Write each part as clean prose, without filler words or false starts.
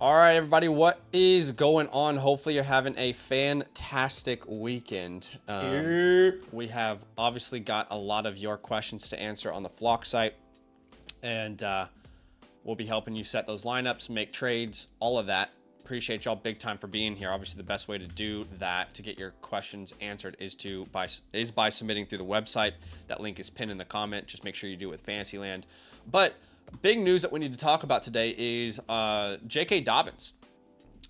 All right, everybody, what is going on? Hopefully you're having a fantastic weekend. We have obviously got a lot of your questions to answer on the Flock site, and we'll be helping you set those lineups, make trades, all of that. Appreciate y'all big time for being here. Obviously, the best way to do that, to get your questions answered, is by submitting through the website. That link is pinned in the comment. Just make sure you do it with Fantasyland. But big news that we need to talk about today is J.K. Dobbins.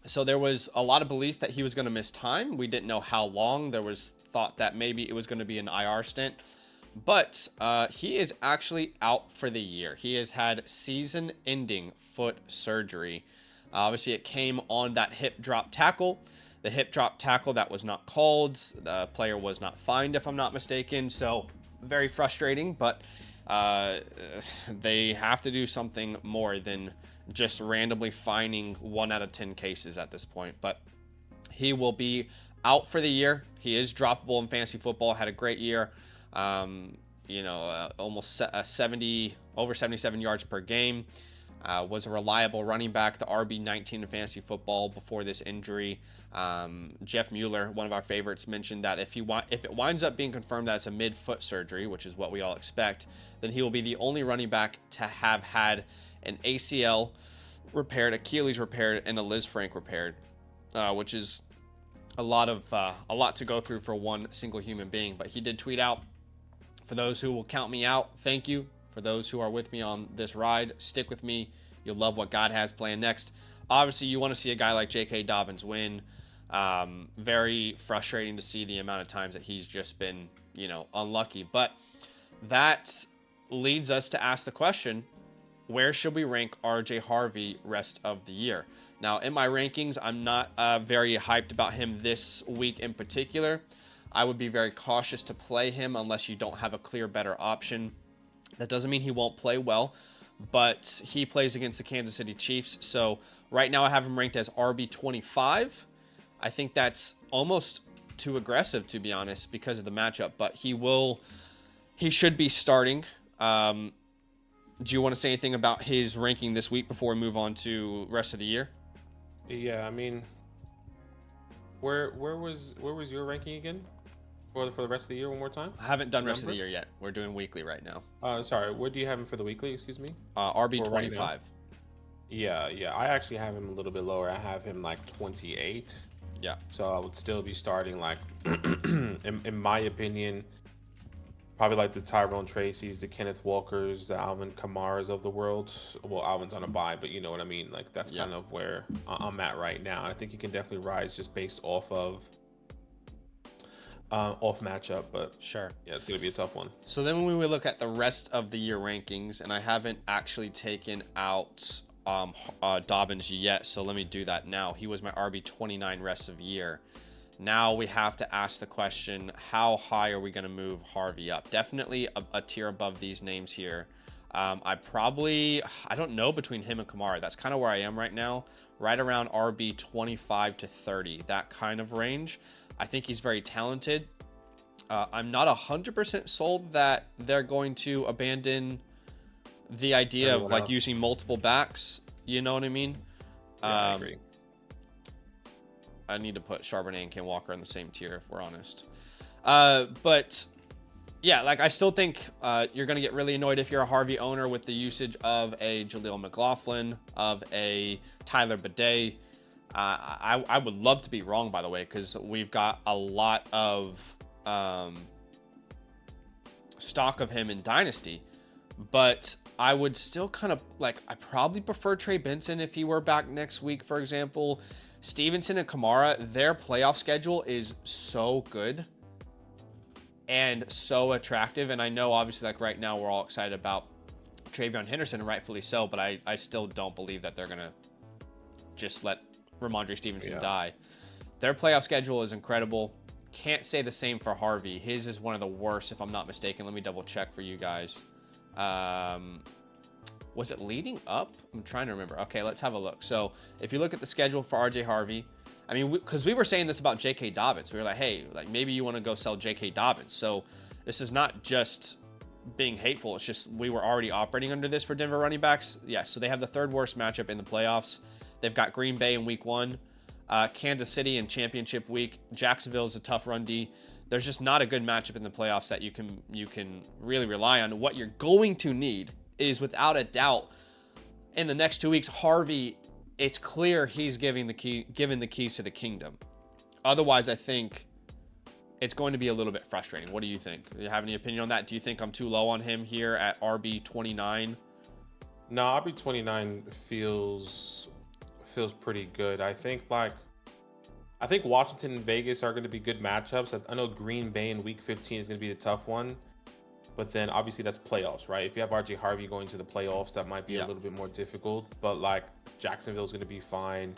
So there was a lot of belief that he was going to miss time. We didn't know how long. There was thought that maybe it was going to be an IR stint. But he is actually out for the year. He has had season-ending foot surgery. Obviously, it came on that hip drop tackle. The hip drop tackle that was not called. The player was not fined, if I'm not mistaken. So very frustrating, but they have to do something more than just randomly fining 1 out of 10 cases at this point. But he will be out for the year. He is droppable in fantasy football. Had a great year. Almost over 77 yards per game. Was a reliable running back, the RB19 in fantasy football before this injury. Jeff Mueller, one of our favorites, mentioned that if it winds up being confirmed that it's a mid-foot surgery, which is what we all expect, then he will be the only running back to have had an ACL repaired, Achilles repaired, and a Liz Frank repaired, which is a lot to go through for one single human being. But he did tweet out, "For those who will count me out, thank you. For those who are with me on this ride, stick with me. You'll love what God has planned next." Obviously, you want to see a guy like J.K. Dobbins win. Very frustrating to see the amount of times that he's just been, unlucky. But that leads us to ask the question, where should we rank RJ Harvey rest of the year? Now, in my rankings, I'm not very hyped about him this week in particular. I would be very cautious to play him unless you don't have a clear, better option. That doesn't mean he won't play well, but he plays against the Kansas City Chiefs. So right now I have him ranked as RB25. I think that's almost too aggressive, to be honest, because of the matchup, but he should be starting. Do you want to say anything about his ranking this week before we move on to rest of the year? Yeah, I mean, where was your ranking again for the rest of the year? One more time. I haven't done rest of the year yet. We're doing weekly right now. Sorry, what do you have him for the weekly? Excuse me. RB25. Right, yeah. I actually have him a little bit lower. I have him like 28. Yeah. So I would still be starting like, in my opinion, probably like the Tyrone Tracy's, the Kenneth Walkers, the Alvin Kamaras of the world. Well, Alvin's on a bye, but you know what I mean. Like that's kind of where I'm at right now. I think he can definitely rise just based off matchup, but sure. Yeah, it's gonna be a tough one. So then when we look at the rest of the year rankings, and I haven't actually taken out Dobbins yet, so let me do that now. He was my RB29 rest of year. Now we have to ask the question, how high are we going to move Harvey up? Definitely a tier above these names here. I don't know between him and Kamara. That's kind of where I am right now, right around RB 25 to 30, that kind of range. I think he's very talented. I'm not 100% sold that they're going to abandon the idea of like using multiple backs. You know what I mean? Yeah, I agree. I need to put Charbonnet and Ken Walker in the same tier if we're honest. But yeah, like I still think you're going to get really annoyed if you're a Harvey owner with the usage of a Jaleel McLaughlin, of a Tyler Bidet. I would love to be wrong, by the way, because we've got a lot of stock of him in Dynasty. But I would still kind of like, I probably prefer Trey Benson if he were back next week, for example. Stevenson and Kamara, their playoff schedule is so good and so attractive. And I know obviously like right now we're all excited about Travion Henderson, and rightfully so, but I still don't believe that they're going to just let Ramondre Stevenson die. Their playoff schedule is incredible. Can't say the same for Harvey. His is one of the worst, if I'm not mistaken. Let me double check for you guys. Was it leading up? I'm trying to remember. Okay, let's have a look. So if you look at the schedule for RJ Harvey, I mean, because we were saying this about J.K. Dobbins. We were like, hey, like maybe you want to go sell J.K. Dobbins. So this is not just being hateful. It's just we were already operating under this for Denver running backs. Yes, so they have the third worst matchup in the playoffs. They've got Green Bay in week 1, Kansas City in championship week. Jacksonville is a tough run D. There's just not a good matchup in the playoffs that you can really rely on. What you're going to need is, without a doubt, in the next 2 weeks, Harvey, it's clear he's given the keys to the kingdom. Otherwise, I think it's going to be a little bit frustrating. What do you think? Do you have any opinion on that? Do you think I'm too low on him here at RB 29? No, RB 29 feels pretty good. I think Washington and Vegas are going to be good matchups. I know Green Bay in week 15 is going to be the tough one, but then obviously that's playoffs, right? If you have RJ Harvey going to the playoffs, that might be a little bit more difficult, but like Jacksonville is going to be fine.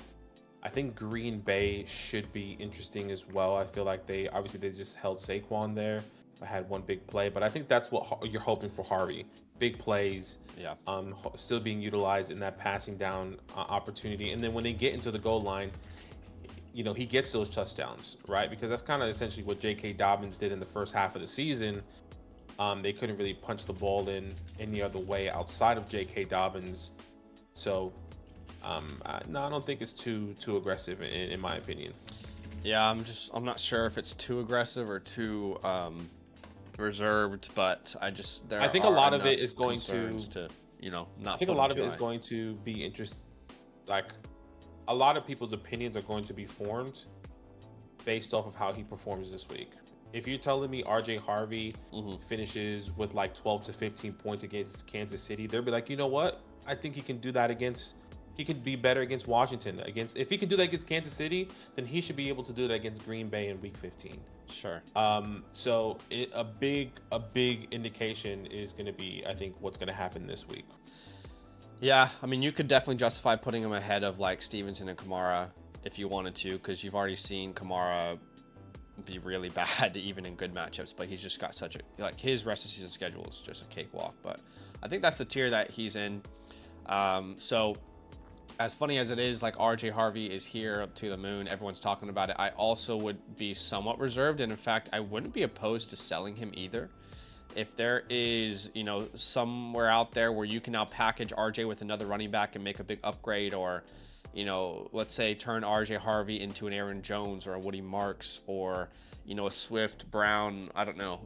I think Green Bay should be interesting as well. I feel like they just held Saquon there. I had one big play, but I think that's what you're hoping for Harvey. Big plays, still being utilized in that passing down opportunity. And then when they get into the goal line, you know, he gets those touchdowns, right? Because that's kind of essentially what J.K. Dobbins did in the first half of the season. They couldn't really punch the ball in any other way outside of J.K. Dobbins. So, no, I don't think it's too aggressive in my opinion. Yeah, I'm not sure if it's too aggressive or too reserved, but I think a lot of it is going to not. I think a lot of it is going to be interest. Like, a lot of people's opinions are going to be formed based off of how he performs this week. If you're telling me RJ Harvey finishes with like 12 to 15 points against Kansas City, they'll be like, you know what? I think he can do that he can be better against Washington. If he can do that against Kansas City, then he should be able to do that against Green Bay in week 15. Sure. So a big indication is going to be, I think, what's going to happen this week. Yeah, I mean, you could definitely justify putting him ahead of like Stevenson and Kamara if you wanted to, because you've already seen Kamara be really bad even in good matchups, but he's just got such his rest of season schedule is just a cakewalk. But I think that's the tier that he's in. So as funny as it is, like RJ Harvey is here up to the moon, everyone's talking about it, I also would be somewhat reserved, and in fact I wouldn't be opposed to selling him either. If there is, somewhere out there where you can now package RJ with another running back and make a big upgrade, or let's say turn RJ Harvey into an Aaron Jones or a Woody Marks, or a Swift, Brown, I don't know.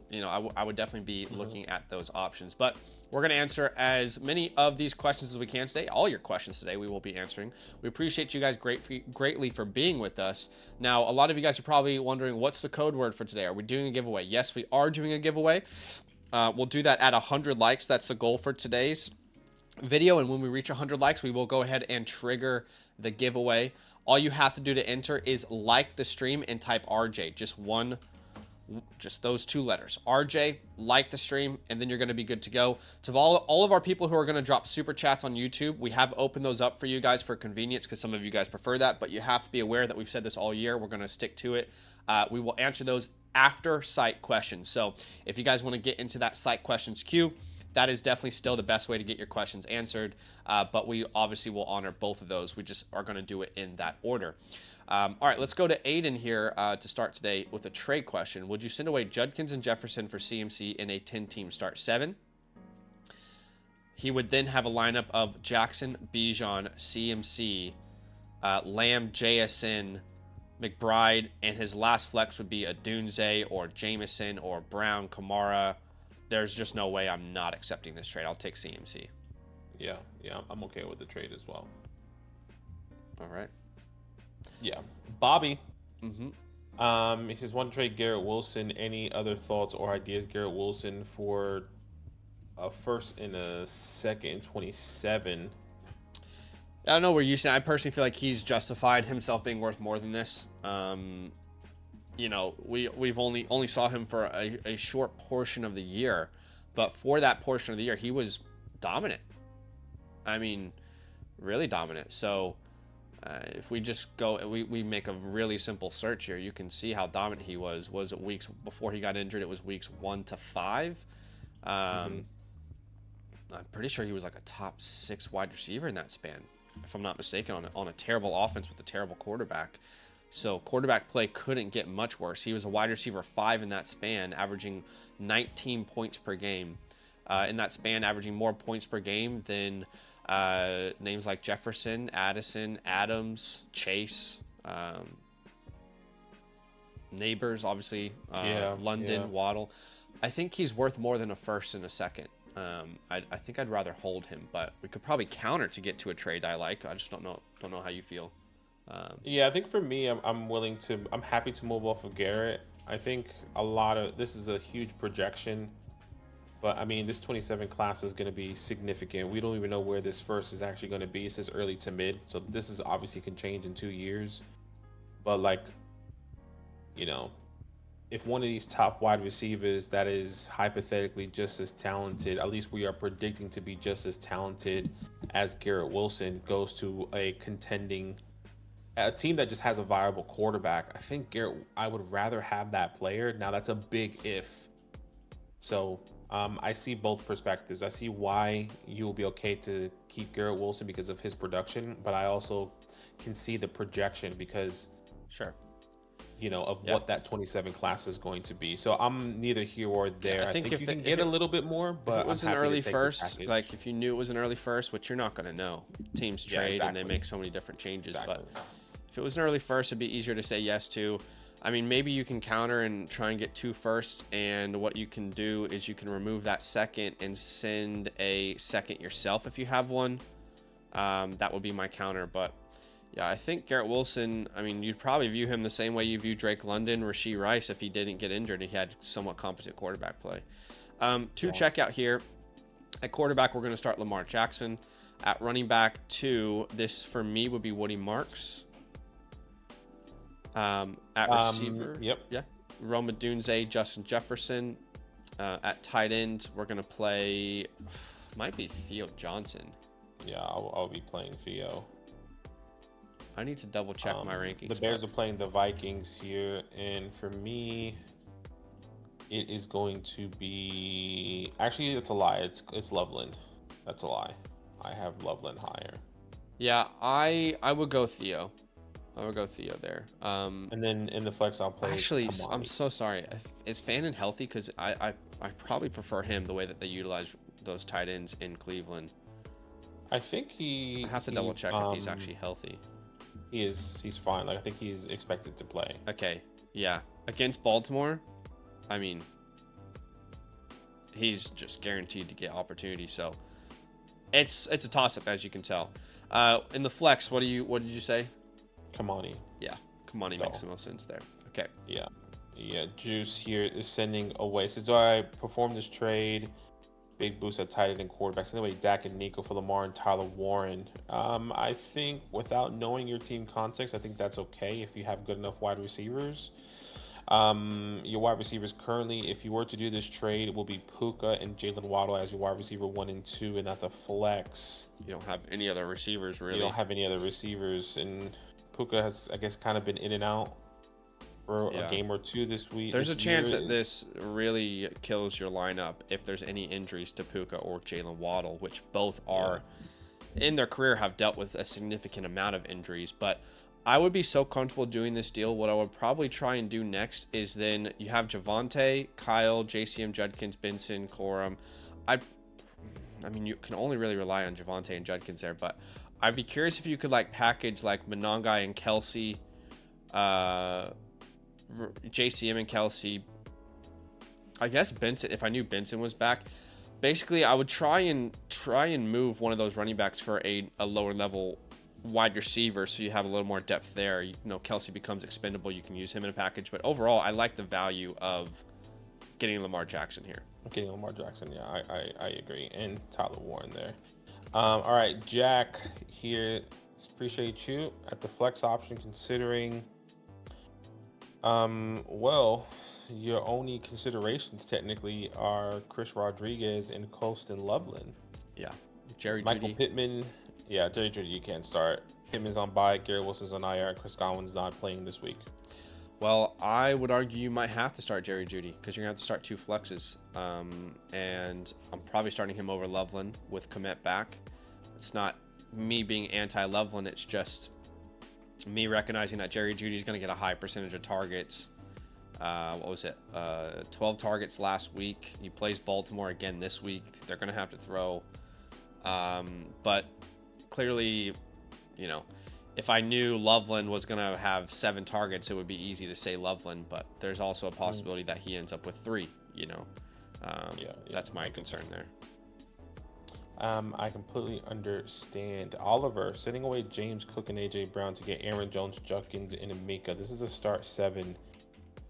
I would definitely be looking at those options. But we're going to answer as many of these questions as we can today. All your questions today we will be answering. We appreciate you guys greatly for being with us. Now, a lot of you guys are probably wondering, what's the code word for today? Are we doing a giveaway? Yes, we are doing a giveaway. We'll do that at 100 likes. That's the goal for today's video. And when we reach 100 likes, we will go ahead and trigger the giveaway. All you have to do to enter is like the stream and type RJ. Just those two letters. RJ, like the stream, and then you're going to be good to go. To all of our people who are going to drop super chats on YouTube, we have opened those up for you guys for convenience because some of you guys prefer that, but you have to be aware that we've said this all year. We're going to stick to it. We will answer those after site questions. So if you guys want to get into that site questions queue, that is definitely still the best way to get your questions answered. But we obviously will honor both of those. We just are going to do it in that order. All right, let's go to Aiden here to start today with a trade question. Would you send away Judkins and Jefferson for CMC in a 10-team start 7? He would then have a lineup of Jackson, Bijan, CMC, Lamb, JSN, McBride, and his last flex would be a Dunze or Jameson or Brown, Kamara. There's just no way I'm not accepting this trade. I'll take CMC. Yeah, I'm okay with the trade as well. All right. Yeah, Bobby. He says, "Want to trade Garrett Wilson? Any other thoughts or ideas? Garrett Wilson for a first and a second in 27." I don't know where you stand. I personally feel like he's justified himself being worth more than this. We've only saw him for a short portion of the year, but for that portion of the year, he was dominant. I mean, really dominant. So if we just go, we make a really simple search here, you can see how dominant he was. Was it weeks before he got injured? It was weeks 1 to 5. I'm pretty sure he was like a top 6 wide receiver in that span, if I'm not mistaken, on a terrible offense with a terrible quarterback. So quarterback play couldn't get much worse. He was a wide receiver 5 in that span, averaging 19 points per game. in that span, averaging more points per game than names like Jefferson, Addison, Adams, Chase, Neighbors, obviously, London, Waddle. I think he's worth more than a first and a second. I think I'd rather hold him, but we could probably counter to get to a trade I like. I just don't know how you feel. Yeah, I think for me, I'm happy to move off of Garrett. I think this is a huge projection, but I mean, this 27 class is going to be significant. We don't even know where this first is actually going to be. It says early to mid, so this is obviously can change in 2 years. But like, if one of these top wide receivers that is hypothetically just as talented, at least we are predicting to be just as talented as Garrett Wilson, goes to a team that just has a viable quarterback, I think I would rather have that player. Now that's a big if. So I see both perspectives. I see why you will be okay to keep Garrett Wilson because of his production, but I also can see the projection because sure. What that 27 class is going to be. So I'm neither here or there. Yeah, I think you can get a little bit more, but if it was an early first, like if you knew it was an early first, which you're not going to know. Teams trade and they make so many different changes. But if it was an early first, it'd be easier to say yes to. I mean, maybe you can counter and try and get 2 firsts, and what you can do is you can remove that second and send a second yourself if you have one. That would be my counter, but yeah, I think Garrett Wilson, I mean, you'd probably view him the same way you view Drake London, Rashee Rice if he didn't get injured. He had somewhat competent quarterback play. Check out here. At quarterback, we're going to start Lamar Jackson. At running back 2, this for me would be Woody Marks. At receiver, Rome Odunze, Justin Jefferson. At tight end, we're going to play, might be Theo Johnson. Yeah, I'll be playing Theo. I need to double check my rankings. The Bears are playing the Vikings here, and for me, it is going to be. Actually, it's a lie. It's Loveland. That's a lie. I have Loveland higher. Yeah, I would go Theo. I would go Theo there. And then in the flex, I'll play. Actually, I'm so sorry. Is Fannin healthy? Because I probably prefer him the way that they utilize those tight ends in Cleveland. I think I have to double check if he's actually healthy. He's fine. Like I think he's expected to play. Okay. Yeah. Against Baltimore, I mean, he's just guaranteed to get opportunity. So it's a toss up, as you can tell. In the flex, what did you say? Kamani. Yeah. Kamani makes the most sense there. Okay. Yeah. Juice here is sending away. Says, do I perform this trade? Big boost at tight end and quarterbacks. Anyway, Dak and Nico for Lamar and Tyler Warren. I think without knowing your team context, I think that's okay if you have good enough wide receivers. Your wide receivers currently, if you were to do this trade, it will be Puka and Jalen Waddle as your wide receiver 1 and 2, and at the flex. You don't have any other receivers, really. You don't have any other receivers, and Puka has, I guess, kind of been in and out for a game or 2 this week. There's a chance that this really kills your lineup if there's any injuries to Puka or Jalen Waddle, which both are in their career have dealt with a significant amount of injuries. But I would be so comfortable doing this deal. What I would probably try and do next is then you have Javonte, Kyle, JCM, Judkins, Benson, Corum. I mean, you can only really rely on Javonte and Judkins there, but I'd be curious if you could like package like Monangai and Kelsey, JCM and Kelsey. I guess Benson, if I knew Benson was back. Basically, I would try and move one of those running backs for a lower level wide receiver, so you have a little more depth there. You know, Kelsey becomes expendable. You can use him in a package. But overall, I like the value of getting Lamar Jackson here. Getting Lamar Jackson, yeah, I agree. And Tyler Warren there. All right, Jack here. Appreciate you at the flex option, considering. Well, your only considerations technically are Chris Rodriguez and Colston Loveland. Yeah, Jerry Michael Jeudy. Pittman. Yeah, Jerry Jeudy you can't start. Pittman's on bye. Garrett Wilson's on IR. Chris Godwin's not playing this week. Well, I would argue you might have to start Jerry Jeudy because you're gonna have to start 2 flexes. And I'm probably starting him over Loveland with Komet back. It's not me being anti-Loveland. It's just me recognizing that Jerry Jeudy is going to get a high percentage of targets What was it? 12 targets last week. He plays Baltimore again this week. They're going to have to throw. But clearly, you know, if I knew Loveland was going to have 7 targets, it would be easy to say Loveland. But there's also a possibility that he ends up with 3, you know. That's my concern there. I completely understand. Oliver sitting away James Cook and AJ Brown to get Aaron Jones, Judkins, and Amika. This is a start 7.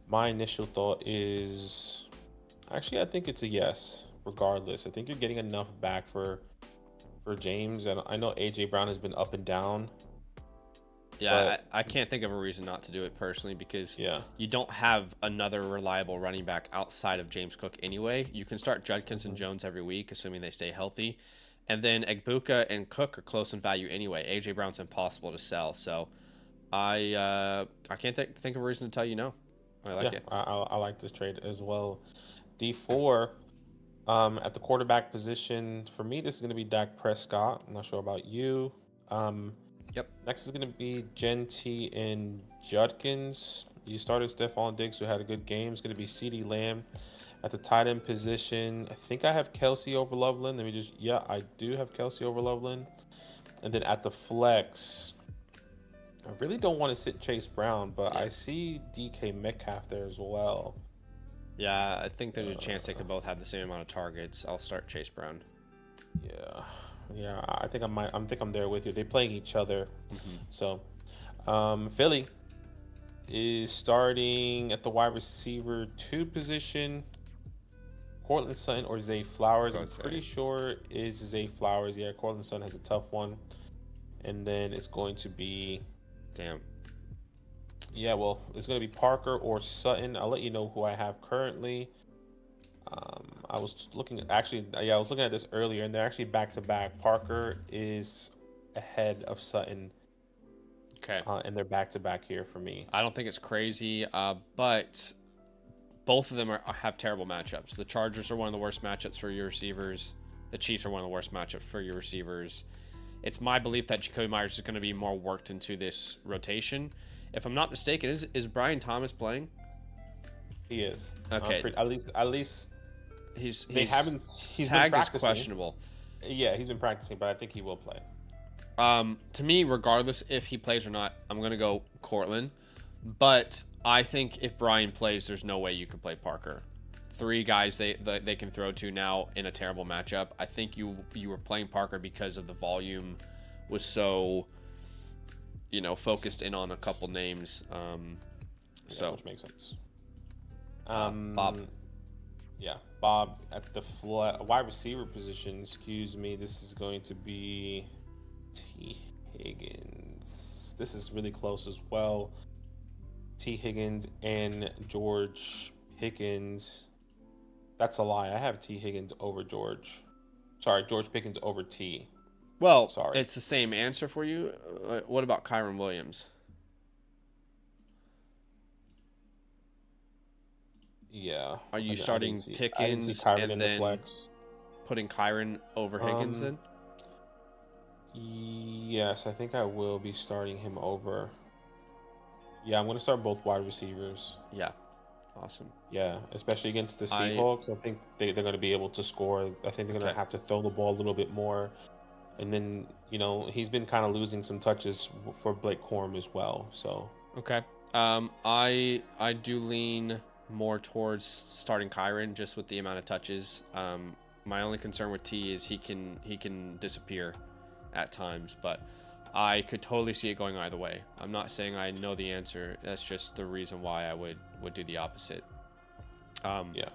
My initial thought is, actually, I think it's a yes. Regardless, I think you're getting enough back for James, and I know AJ Brown has been up and down. Yeah, I can't think of a reason not to do it personally, because you don't have another reliable running back outside of James Cook anyway. You can start Judkins and Jones every week, assuming they stay healthy. And then Egbuka and Cook are close in value anyway. AJ Brown's impossible to sell. So I can't think of a reason to tell you no. I like it. I like this trade as well. D4, at the quarterback position, for me, this is going to be Dak Prescott. I'm not sure about you. Yep. Next is going to be Genty and Judkins. You started Stephon Diggs, who had a good game. It's going to be CeeDee Lamb. At the tight end position, I think I have Kelsey over Loveland. I do have Kelsey over Loveland. And then at the flex, I really don't want to sit Chase Brown, but I see DK Metcalf there as well. Yeah, I think there's a chance they could both have the same amount of targets. I'll start Chase Brown. Yeah, I think I'm there with you. They're playing each other. So, Philly is starting at the wide receiver 2 position. Cortland Sutton or Zay Flowers. I'm pretty sure is Zay Flowers. Yeah, Cortland Sutton has a tough one. And then it's going to be... Damn. Yeah, well, it's going to be Parker or Sutton. I'll let you know who I have currently. I was looking at this earlier, and they're actually back-to-back. Parker is ahead of Sutton. Okay. And they're back-to-back here for me. I don't think it's crazy, but both of them have terrible matchups. The Chargers are one of the worst matchups for your receivers. The Chiefs are one of the worst matchups for your receivers. It's my belief that Jacoby Myers is going to be more worked into this rotation. If I'm not mistaken, is Brian Thomas playing? He is. Okay. At least he's been practicing. Is questionable. Yeah, he's been practicing, but I think he will play. To me, regardless if he plays or not, I'm gonna go Cortland. But I think if Brian plays, there's no way you could play Parker. 3 guys they can throw to now in a terrible matchup. I think you were playing Parker because of the volume was so, focused in on a couple names. Which makes sense. Bob. Yeah, Bob at the wide receiver position. Excuse me. This is going to be T. Higgins. This is really close as well. T. Higgins and George Pickens. That's a lie. I have T. Higgins over George. Sorry, George Pickens over T. Well, sorry. It's the same answer for you. What about Kyron Williams? Yeah. Are you starting Pickens and then putting Kyron over Higgins then? Yes, I think I will be starting him over. Yeah, I'm going to start both wide receivers. Yeah. Awesome. Yeah, especially against the Seahawks. I think they're going to be able to score. I think they're going to have to throw the ball a little bit more. And then, he's been kind of losing some touches for Blake Corum as well. So okay. I do lean more towards starting Kyron just with the amount of touches. My only concern with T is he can disappear at times, but I could totally see it going either way. I'm not saying I know the answer. That's just the reason why I would do the opposite. Yeah.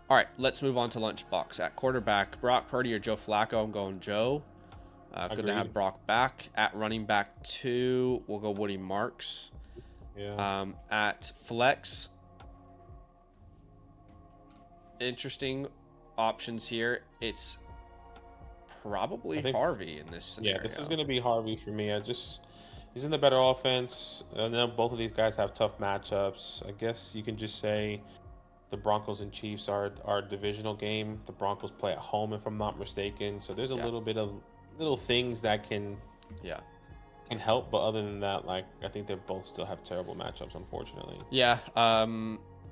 All right, let's move on to Lunchbox. At quarterback, Brock Purdy or Joe Flacco? I'm going Joe. Good to have Brock back. At running back 2, we'll go Woody Marks. Yeah. At flex, interesting options here. It's probably Harvey in this scenario. Yeah, this is going to be Harvey for me. He's in the better offense. And then both of these guys have tough matchups. I guess you can just say the Broncos and Chiefs are our divisional game. The Broncos play at home, if I'm not mistaken. So there's a little bit of little things that can can help, but other than that, like I think they both still have terrible matchups, unfortunately. Yeah.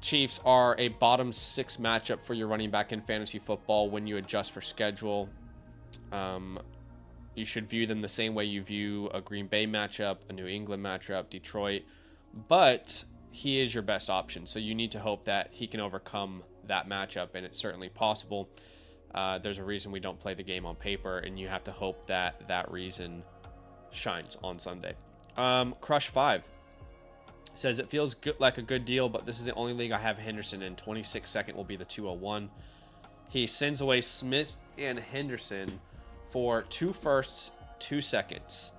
Chiefs are a bottom 6 matchup for your running back in fantasy football when you adjust for schedule. You should view them the same way you view a Green Bay matchup, a New England matchup, Detroit, but he is your best option. So you need to hope that he can overcome that matchup, and it's certainly possible. There's a reason we don't play the game on paper, and you have to hope that that reason shines on Sunday. Crush 5 says it feels good, like a good deal, but this is the only league I have Henderson in. 26 second will be the 201. He sends away Smith and Henderson for 2 firsts, 2 seconds.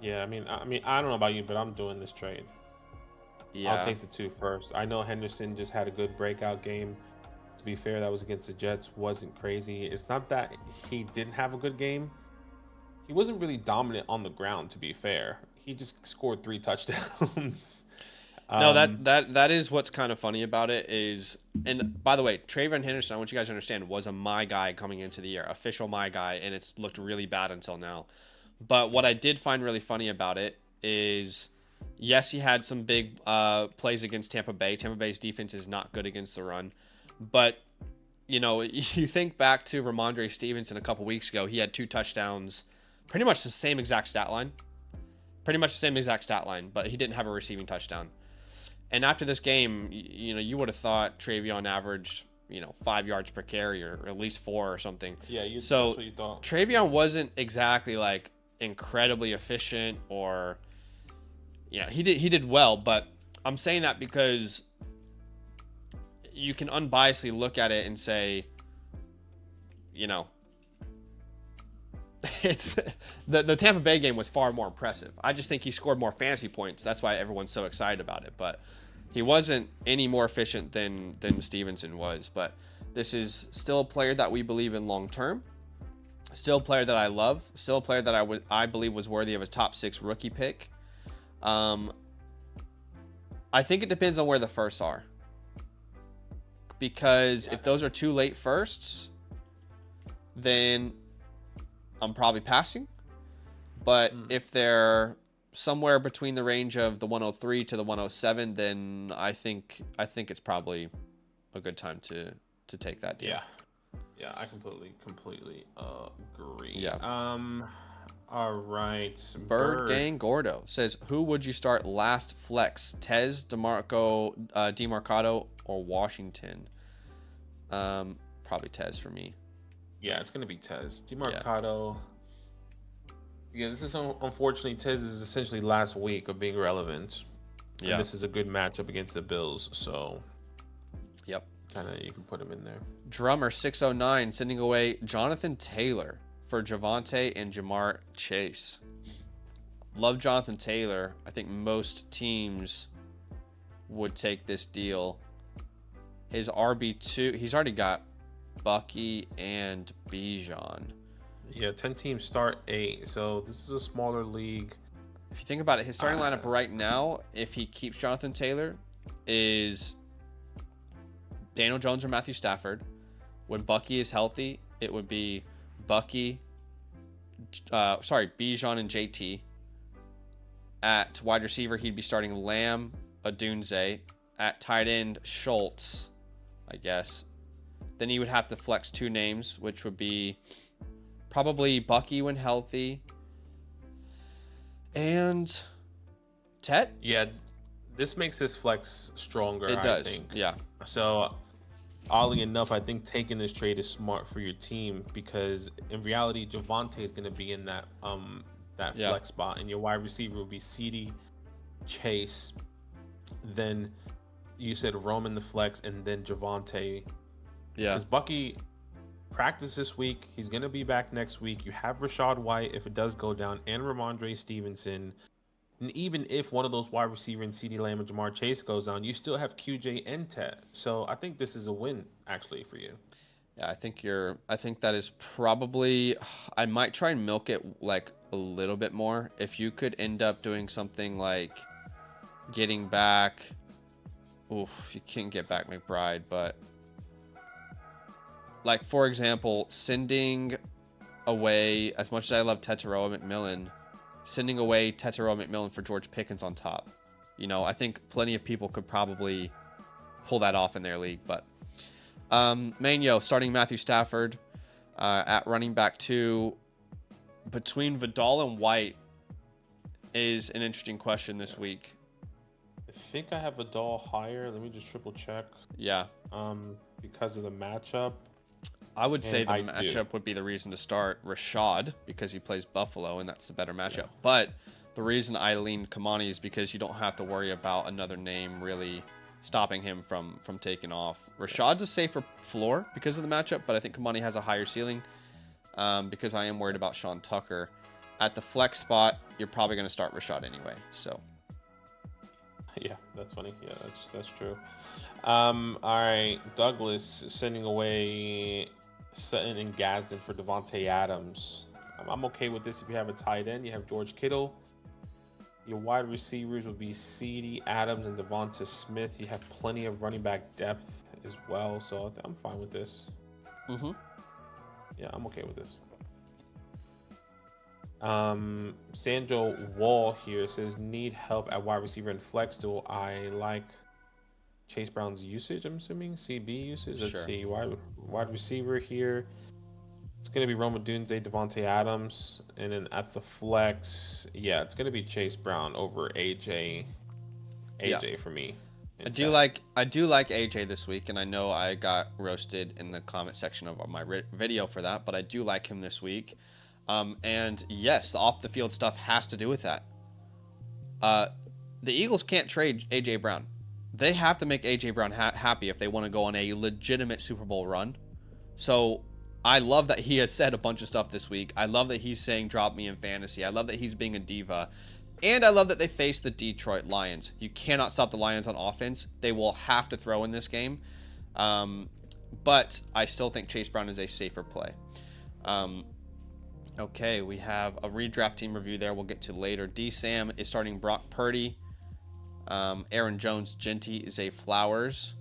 Yeah, I mean, I don't know about you, but I'm doing this trade. Yeah. I'll take the 2 first. I know Henderson just had a good breakout game. To be fair, that was against the Jets. Wasn't crazy. It's not that he didn't have a good game. He wasn't really dominant on the ground, to be fair. He just scored 3 touchdowns. No, that is what's kind of funny about it is, and by the way, Trayvon Henderson, I want you guys to understand, was a my guy coming into the year, official my guy, and it's looked really bad until now. But what I did find really funny about it is, yes, he had some big plays against Tampa Bay. Tampa Bay's defense is not good against the run, but you know, you think back to Ramondre Stevenson a couple weeks ago, he had 2 touchdowns, pretty much the same exact stat line, but he didn't have a receiving touchdown. And after this game, you know, you would have thought Travion averaged, 5 yards per carry or at least 4 or something. Yeah, that's what you thought. Travion wasn't exactly like incredibly efficient or, he did well, but I'm saying that because you can unbiasedly look at it and say, it's the Tampa Bay game was far more impressive. I just think he scored more fantasy points. That's why everyone's so excited about it. But he wasn't any more efficient than Stevenson was. But this is still a player that we believe in long term. Still a player that I love. Still a player that I believe was worthy of a top 6 rookie pick. I think it depends on where the firsts are. Because if those are 2 late firsts, then I'm probably passing. But if they're somewhere between the range of the 103 to the 107, then I think it's probably a good time to take that deal. Yeah, I completely agree. Yeah. All right. Bird Gang Gordo says, who would you start last flex? Tez, DeMarcado, or Washington? Probably Tez for me. Yeah, it's going to be Tez. DeMarcado. Yeah, this is unfortunately, Tez is essentially last week of being relevant. Yeah. And this is a good matchup against the Bills, so. Yep. Kind of, you can put him in there. Drummer 609 sending away Jonathan Taylor for Javonte and Jamar Chase. Love Jonathan Taylor. I think most teams would take this deal. His RB2, he's already got Bucky and Bijan. Yeah, 10 teams start 8, so this is a smaller league. If you think about it, his starting lineup right now, if he keeps Jonathan Taylor, is Daniel Jones or Matthew Stafford. When Bucky is healthy, it would be Bijan and JT. At wide receiver, he'd be starting Lamb, Odunze. At tight end, Schultz, I guess. Then he would have to flex 2 names, which would be probably Bucky when healthy. And Tet? Yeah, this makes his flex stronger, it does. I think. Yeah. So, oddly enough, I think taking this trade is smart for your team because in reality, Javonte is going to be in that flex spot, and your wide receiver will be CeeDee, Chase, then you said Roman the flex, and then Javonte. Yeah. Because Bucky practiced this week. He's going to be back next week. You have Rachaad White if it does go down, and Ramondre Stevenson. And even if one of those wide receiver and CeeDee Lamb and Jamar Chase goes down, you still have QJ and Ted. So I think this is a win, actually, for you. Yeah, I think that is probably, I might try and milk it like a little bit more. If you could end up doing something like getting back, you can't get back McBride, but like, for example, sending away, as much as I love Tetaroa McMillan, sending away Tetero McMillan for George Pickens on top. I think plenty of people could probably pull that off in their league. But Manyo starting Matthew Stafford at running back 2 between Vidal and White is an interesting question this week. I think I have Vidal higher. Let me just triple check. Yeah. Because of the matchup. I would say the matchup would be the reason to start Rashad because he plays Buffalo and that's the better matchup. Yeah. But the reason I lean Kamani is because you don't have to worry about another name really stopping him from taking off. Rashad's a safer floor because of the matchup, but I think Kamani has a higher ceiling because I am worried about Sean Tucker. At the flex spot, you're probably going to start Rashad anyway. So. Yeah, that's funny. Yeah, that's true. All right, Douglas sending away Sutton and Gadsden for Devontae Adams. I'm okay with this if you have a tight end. You have George Kittle. Your wide receivers would be CeeDee, Adams, and Devonta Smith. You have plenty of running back depth as well, so I'm fine with this. Yeah, I'm okay with this. Sandro Wall here says, need help at wide receiver and flex. Do I like Chase Brown's usage? I'm assuming CB usage. Let's see. Wide receiver here. It's going to be Rome Odunze, Devontae Adams. And then at the flex, yeah, it's going to be Chase Brown over AJ for me. I do like AJ this week, and I know I got roasted in the comment section of my video for that, but I do like him this week. And yes, the off the field stuff has to do with that. The Eagles can't trade AJ Brown. They have to make AJ Brown happy if they want to go on a legitimate Super Bowl run. So I love that he has said a bunch of stuff this week. I love that he's saying drop me in fantasy. I love that he's being a diva. And I love that they face the Detroit Lions. You cannot stop the Lions on offense. They will have to throw in this game. But I still think Chase Brown is a safer play. Okay, we have a redraft team review there we'll get to later. D-Sam is starting Brock Purdy. Aaron Jones, Genty, Zay Flowers.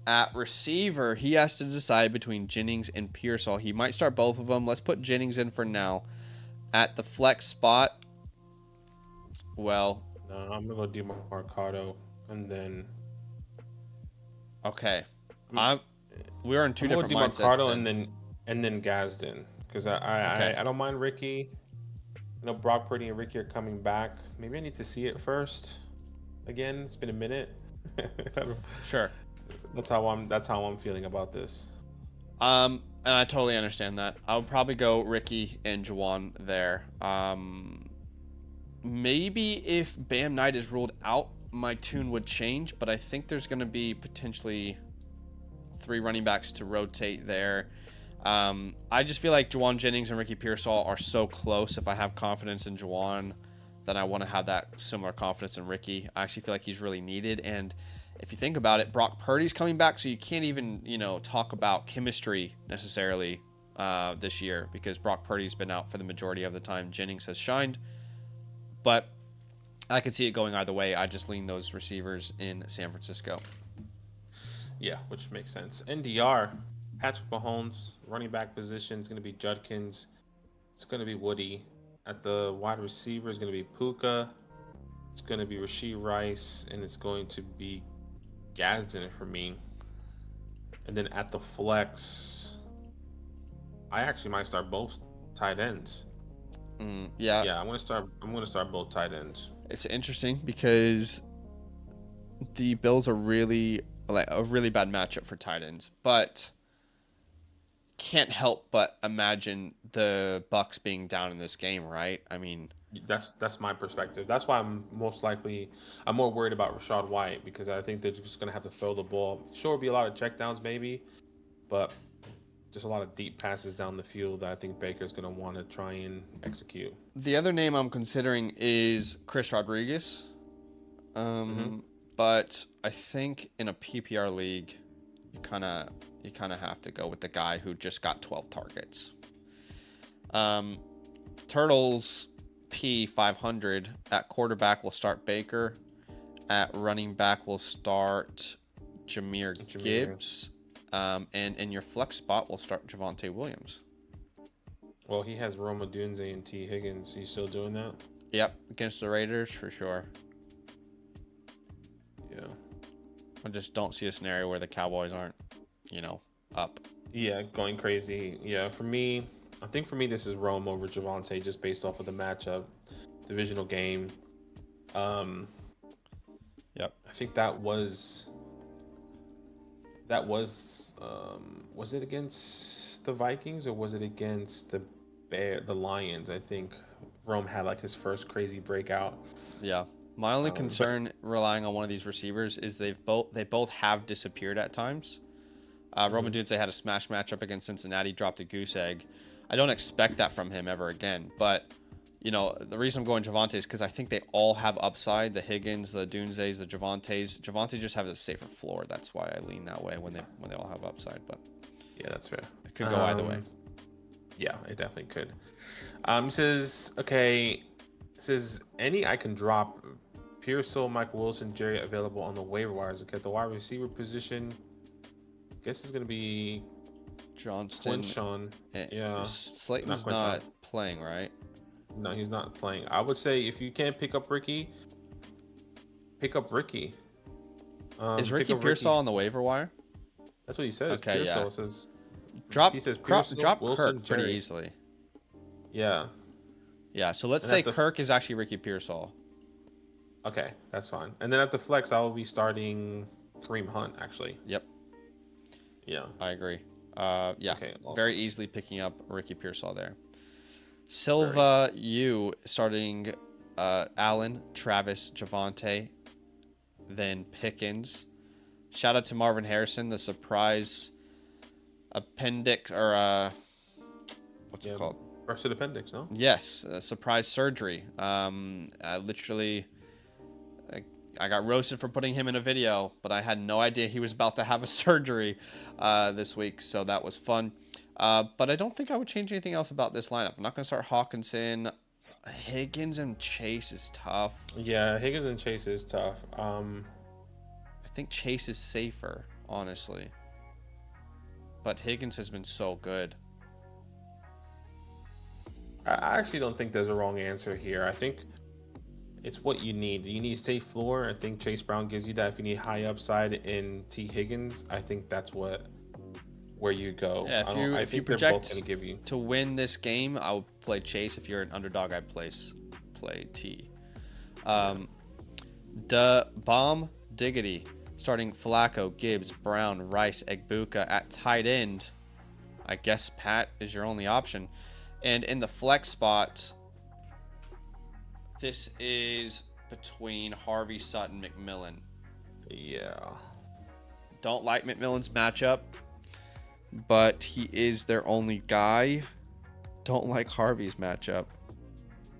At receiver, he has to decide between Jennings and Pearsall. He might start both of them. Let's put Jennings in for now. At the flex spot, well... No, I'm going to go Mercado, and then... Okay. We're in two different mindsets. Mercado and then Gadsden. Because I don't mind Ricky. I know Brock Purdy and Ricky are coming back. Maybe I need to see it first. Again, it's been a minute. Sure. That's how I'm feeling about this. And I totally understand that. I would probably go Ricky and Juwan there. Maybe if Bam Knight is ruled out, my tune would change, but I think there's going to be potentially 3 running backs to rotate there. I just feel like Juwan Jennings and Ricky Pearsall are so close. If I have confidence in Juwan, then I want to have that similar confidence in Ricky. I actually feel like he's really needed. And if you think about it, Brock Purdy's coming back, so you can't even, talk about chemistry necessarily this year because Brock Purdy's been out for the majority of the time. Jennings has shined. But I could see it going either way. I just lean those receivers in San Francisco. Yeah, which makes sense. NDR, Patrick Mahomes, running back position is going to be Judkins. It's going to be Woody. At the wide receiver is going to be Puka. It's going to be Rashee Rice. And it's going to be Gadsden for me. And then at the flex, I actually might start both tight ends. Yeah, I'm gonna start both tight ends. It's interesting because the Bills are really a really bad matchup for tight ends, but can't help but imagine the Bucs being down in this game, right? I mean, that's my perspective. That's why I'm more worried about Rachaad White because I think they're just gonna have to throw the ball. Sure, it'll be a lot of checkdowns maybe, but just a lot of deep passes down the field that I think Baker's going to want to try and execute. The other name I'm considering is Chris Rodriguez. But I think in a PPR league, you kind of have to go with the guy who just got 12 targets. Turtles P500 at quarterback will start Baker. At running back will start Jahmyr Gibbs. And in your flex spot, we'll start Javonte Williams. Well, he has Rome Odunze and T. Higgins. Are you still doing that? Yep, against the Raiders for sure. Yeah. I just don't see a scenario where the Cowboys aren't, up. Yeah, going crazy. Yeah, for me, I think for me this is Rome over Javante just based off of the matchup, divisional game. Yep. I think was it against the Vikings or was it against the Lions? I think Rome had like his first crazy breakout. Yeah. My only But concern relying on one of these receivers is they both have disappeared at times. Roman Dunze had a smash matchup against Cincinnati, dropped a goose egg. I don't expect that from him ever again. But, the reason I'm going Javante is because I think they all have upside. The Higgins, the Dunzes, the Javantes. Javante just has a safer floor. That's why I lean that way when they all have upside. But yeah, that's fair. it could go either way. Yeah, it definitely could. Says any I can drop Pearsall, Michael Wilson, Jerry available on the waiver wires. Okay, the wide receiver position. Guess it's gonna be Johnston. Quinshawn. Yeah. Slayton's not playing, right? No, he's not playing. I would say if you can't pick up Ricky, pick up Ricky. Is Ricky Pearsall on the waiver wire? That's what he says. Okay, Pearsall yeah. says Drop Wilson, Kirk pretty Jerry. easily. Yeah. Yeah, so let's And say at the Kirk is actually Ricky Pearsall. Okay, that's fine. And then at the flex, I will be starting Kareem Hunt, actually. Yep, Yeah. I agree. Yeah, Okay, awesome. very easily picking up Ricky Pearsall there. Silva, starting Allen, Travis, Javante, then Pickens. Shout out to Marvin Harrison, the surprise appendix, or what's it called? Busted appendix, no? Yes, surprise surgery. Literally, I got roasted for putting him in a video, but I had no idea he was about to have a surgery this week, so that was fun. But I don't think I would change anything else about this lineup. I'm not going to start Hawkinson. Higgins and Chase is tough. Yeah, Higgins and Chase is tough. I think Chase is safer, honestly. But Higgins has been so good. I actually don't think there's a wrong answer here. I think it's what you need. You need safe floor. I think Chase Brown gives you that. If you need high upside in T. Higgins, I think that's where you go. Yeah, I think they're both going to give you to win this game. I would play Chase. If you're an underdog, I'd play T. Bomb Diggity starting Flacco, Gibbs, Brown, Rice, Egbuka at tight end. I guess Pat is your only option. And in the flex spot, this is between Harvey, Sutton, McMillan. Yeah. Don't like McMillan's matchup, but he is their only guy. Don't like Harvey's matchup.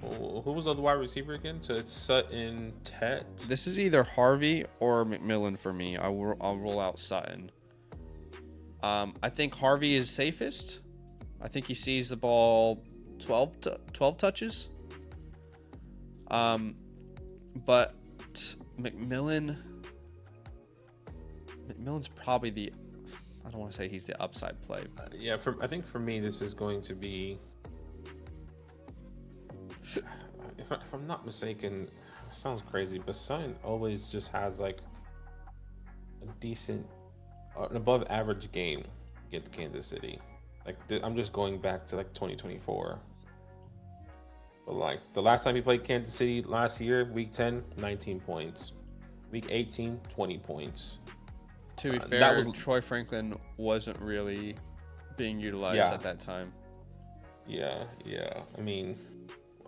Oh, who was the other wide receiver again? So it's Sutton, Tet. This is either Harvey or McMillan for me. I'll roll out Sutton. I think Harvey is safest. I think he sees the ball 12 touches. But McMillan's probably I don't want to say he's the upside play. Yeah, I think for me this is going to be, if I'm not mistaken, it sounds crazy, but Sutton always just has like a decent, an above average game against Kansas City. Like I'm just going back to like 2024. But like the last time he played Kansas City last year, week 10, 19 points. Week 18, 20 points. To be fair, Troy Franklin wasn't really being utilized at that time. Yeah. I mean,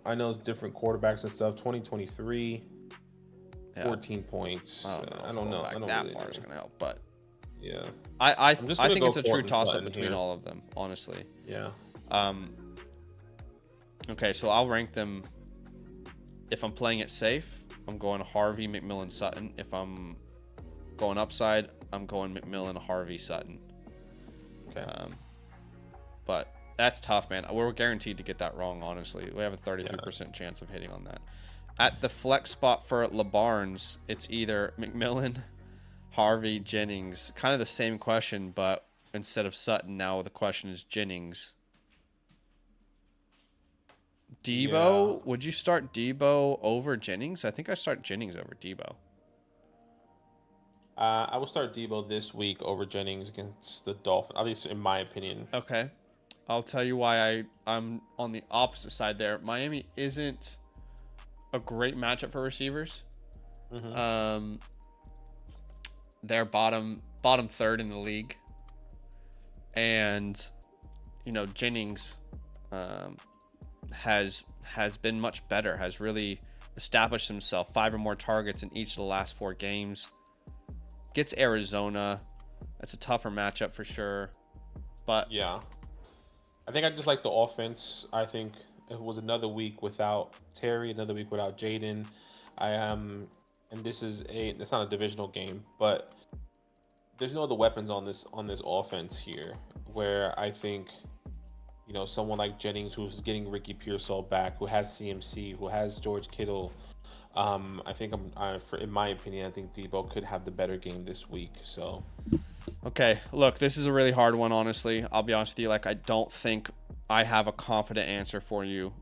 I know it's different quarterbacks and stuff. 2023, 14 points. I don't know. That really far is going to help, but yeah. I think it's a true toss-up between all of them, honestly. Yeah. Okay, so I'll rank them. If I'm playing it safe, I'm going Harvey, McMillan, Sutton. If I'm going upside, I'm going McMillan, Harvey, Sutton. Okay. But that's tough, man. We're guaranteed to get that wrong, honestly. We have a 33% chance of hitting on that. At the flex spot for LeBarnes, it's either McMillan, Harvey, Jennings. Kind of the same question, but instead of Sutton, now the question is Jennings. Yeah. Debo, would you start Debo over Jennings? I think I start Jennings over Debo. I will start Debo this week over Jennings against the Dolphins, at least in my opinion. Okay. I'll tell you why I'm on the opposite side there. Miami isn't a great matchup for receivers. Mm-hmm. They're bottom third in the league. And, Jennings has been much better, has really established himself. 5 or more targets in each of the last 4 games. Gets Arizona. That's a tougher matchup for sure. But yeah, I think I just like the offense. I think it was another week without Terry, another week without Jaden. I am, and it's not a divisional game, but there's no other weapons on this offense here. Where I think, someone like Jennings, who's getting Ricky Pearsall back, who has CMC, who has George Kittle. I think in my opinion, I think Debo could have the better game this week. So, okay, look, this is a really hard one, honestly. I'll be honest with you. I don't think I have a confident answer for you.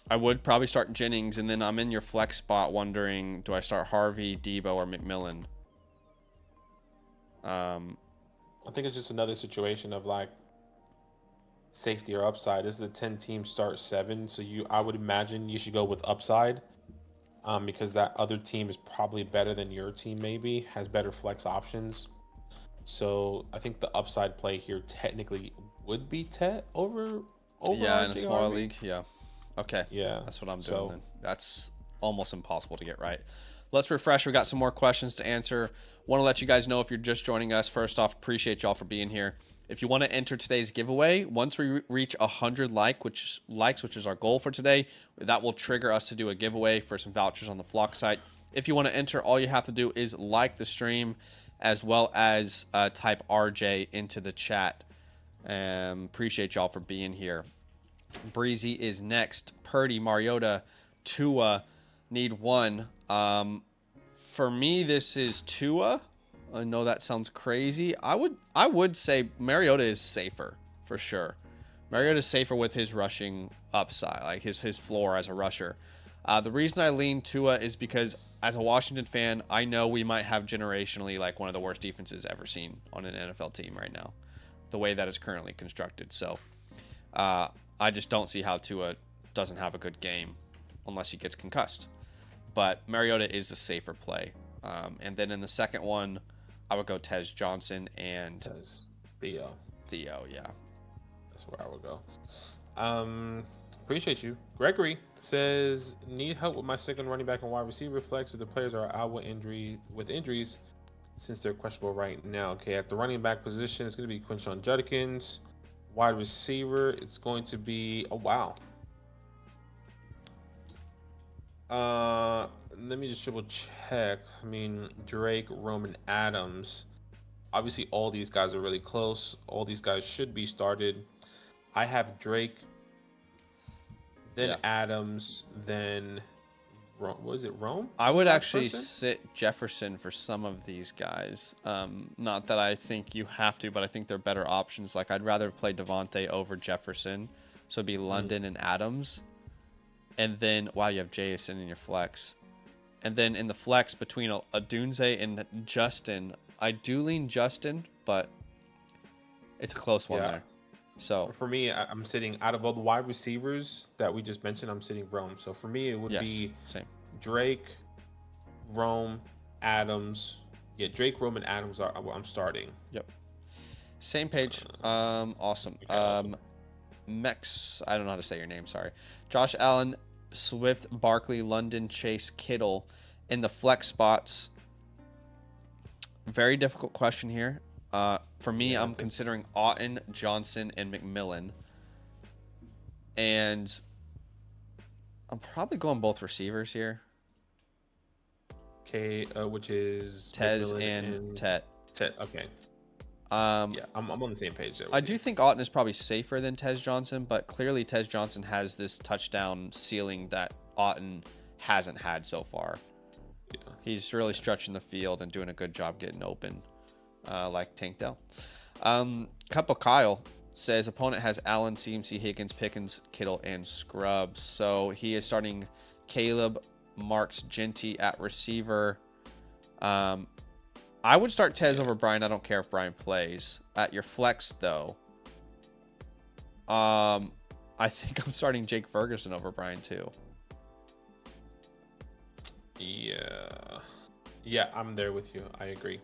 I would probably start Jennings, and then I'm in your flex spot wondering, do I start Harvey, Debo, or McMillan? I think it's just another situation of safety or upside. This is a 10-team start 7, so I would imagine you should go with upside, because that other team is probably better than your team. Maybe has better flex options. So I think the upside play here technically would be Tet over. Yeah, in a RJ smaller Harvey. league. Yeah. Okay. Yeah, That's what I'm doing so then. That's almost impossible to get right. Let's refresh. We got some more questions to answer. Want to let you guys know if you're just joining us. First off, appreciate y'all for being here. If you want to enter today's giveaway, once we reach 100 likes, which is our goal for today, that will trigger us to do a giveaway for some vouchers on the Flock site. If you want to enter, all you have to do is like the stream, as well as type RJ into the chat. Appreciate y'all for being here. Breezy is next. Purdy, Mariota, Tua need one. For me, this is Tua. I know that sounds crazy. I would say Mariota is safer for sure. Mariota is safer with his rushing upside, like his floor as a rusher. The reason I lean Tua is because as a Washington fan, I know we might have generationally one of the worst defenses ever seen on an NFL team right now, the way that it's currently constructed. So I just don't see how Tua doesn't have a good game unless he gets concussed. But Mariota is a safer play. And then in the second one, I would go Tez Johnson and Theo. Yeah. That's where I would go. Appreciate you. Gregory says, need help with my second running back and wide receiver flex if the players are out with injuries since they're questionable right now. Okay, at the running back position, it's going to be Quinshon Judkins. Wide receiver, it's going to be let me just triple check. I mean, Drake, Roman, Adams. Obviously, all these guys are really close. All these guys should be started. I have Drake, then Adams, then was it Rome? I would actually sit Jefferson for some of these guys. Not that I think you have to, but I think they're better options. I'd rather play Devontae over Jefferson. So it'd be London and Adams. And then, wow, you have Jason in your flex. And then in the flex between Adunze and Justin, I do lean Justin, but it's a close one there. So for me, I'm sitting out of all the wide receivers that we just mentioned, I'm sitting Rome. So for me, it would be same. Drake, Rome, Adams. Yeah, Drake, Rome, and Adams I'm starting. Yep. Same page. Awesome. Okay, awesome. Mex, I don't know how to say your name, sorry. Josh Allen, Swift, Barkley, London, Chase, Kittle in the flex spots. Very difficult question here. For me, I'm considering Otten, Johnson, and McMillan. And I'm probably going both receivers here. Okay, which is Tez and Tet. Okay. I'm on the same page there. I do think Otten is probably safer than Tez Johnson, but clearly Tez Johnson has this touchdown ceiling that Otten hasn't had so far. Yeah. He's really stretching the field and doing a good job getting open, like Tank Dell. Cup of Kyle says opponent has Allen, CMC, Higgins, Pickens, Kittle, and Scrubs. So he is starting Caleb, Marks, Genty at receiver. I would start Tez over Brian. I don't care if Brian plays. At your flex, though, I think I'm starting Jake Ferguson over Brian, too. Yeah, I'm there with you. I agree.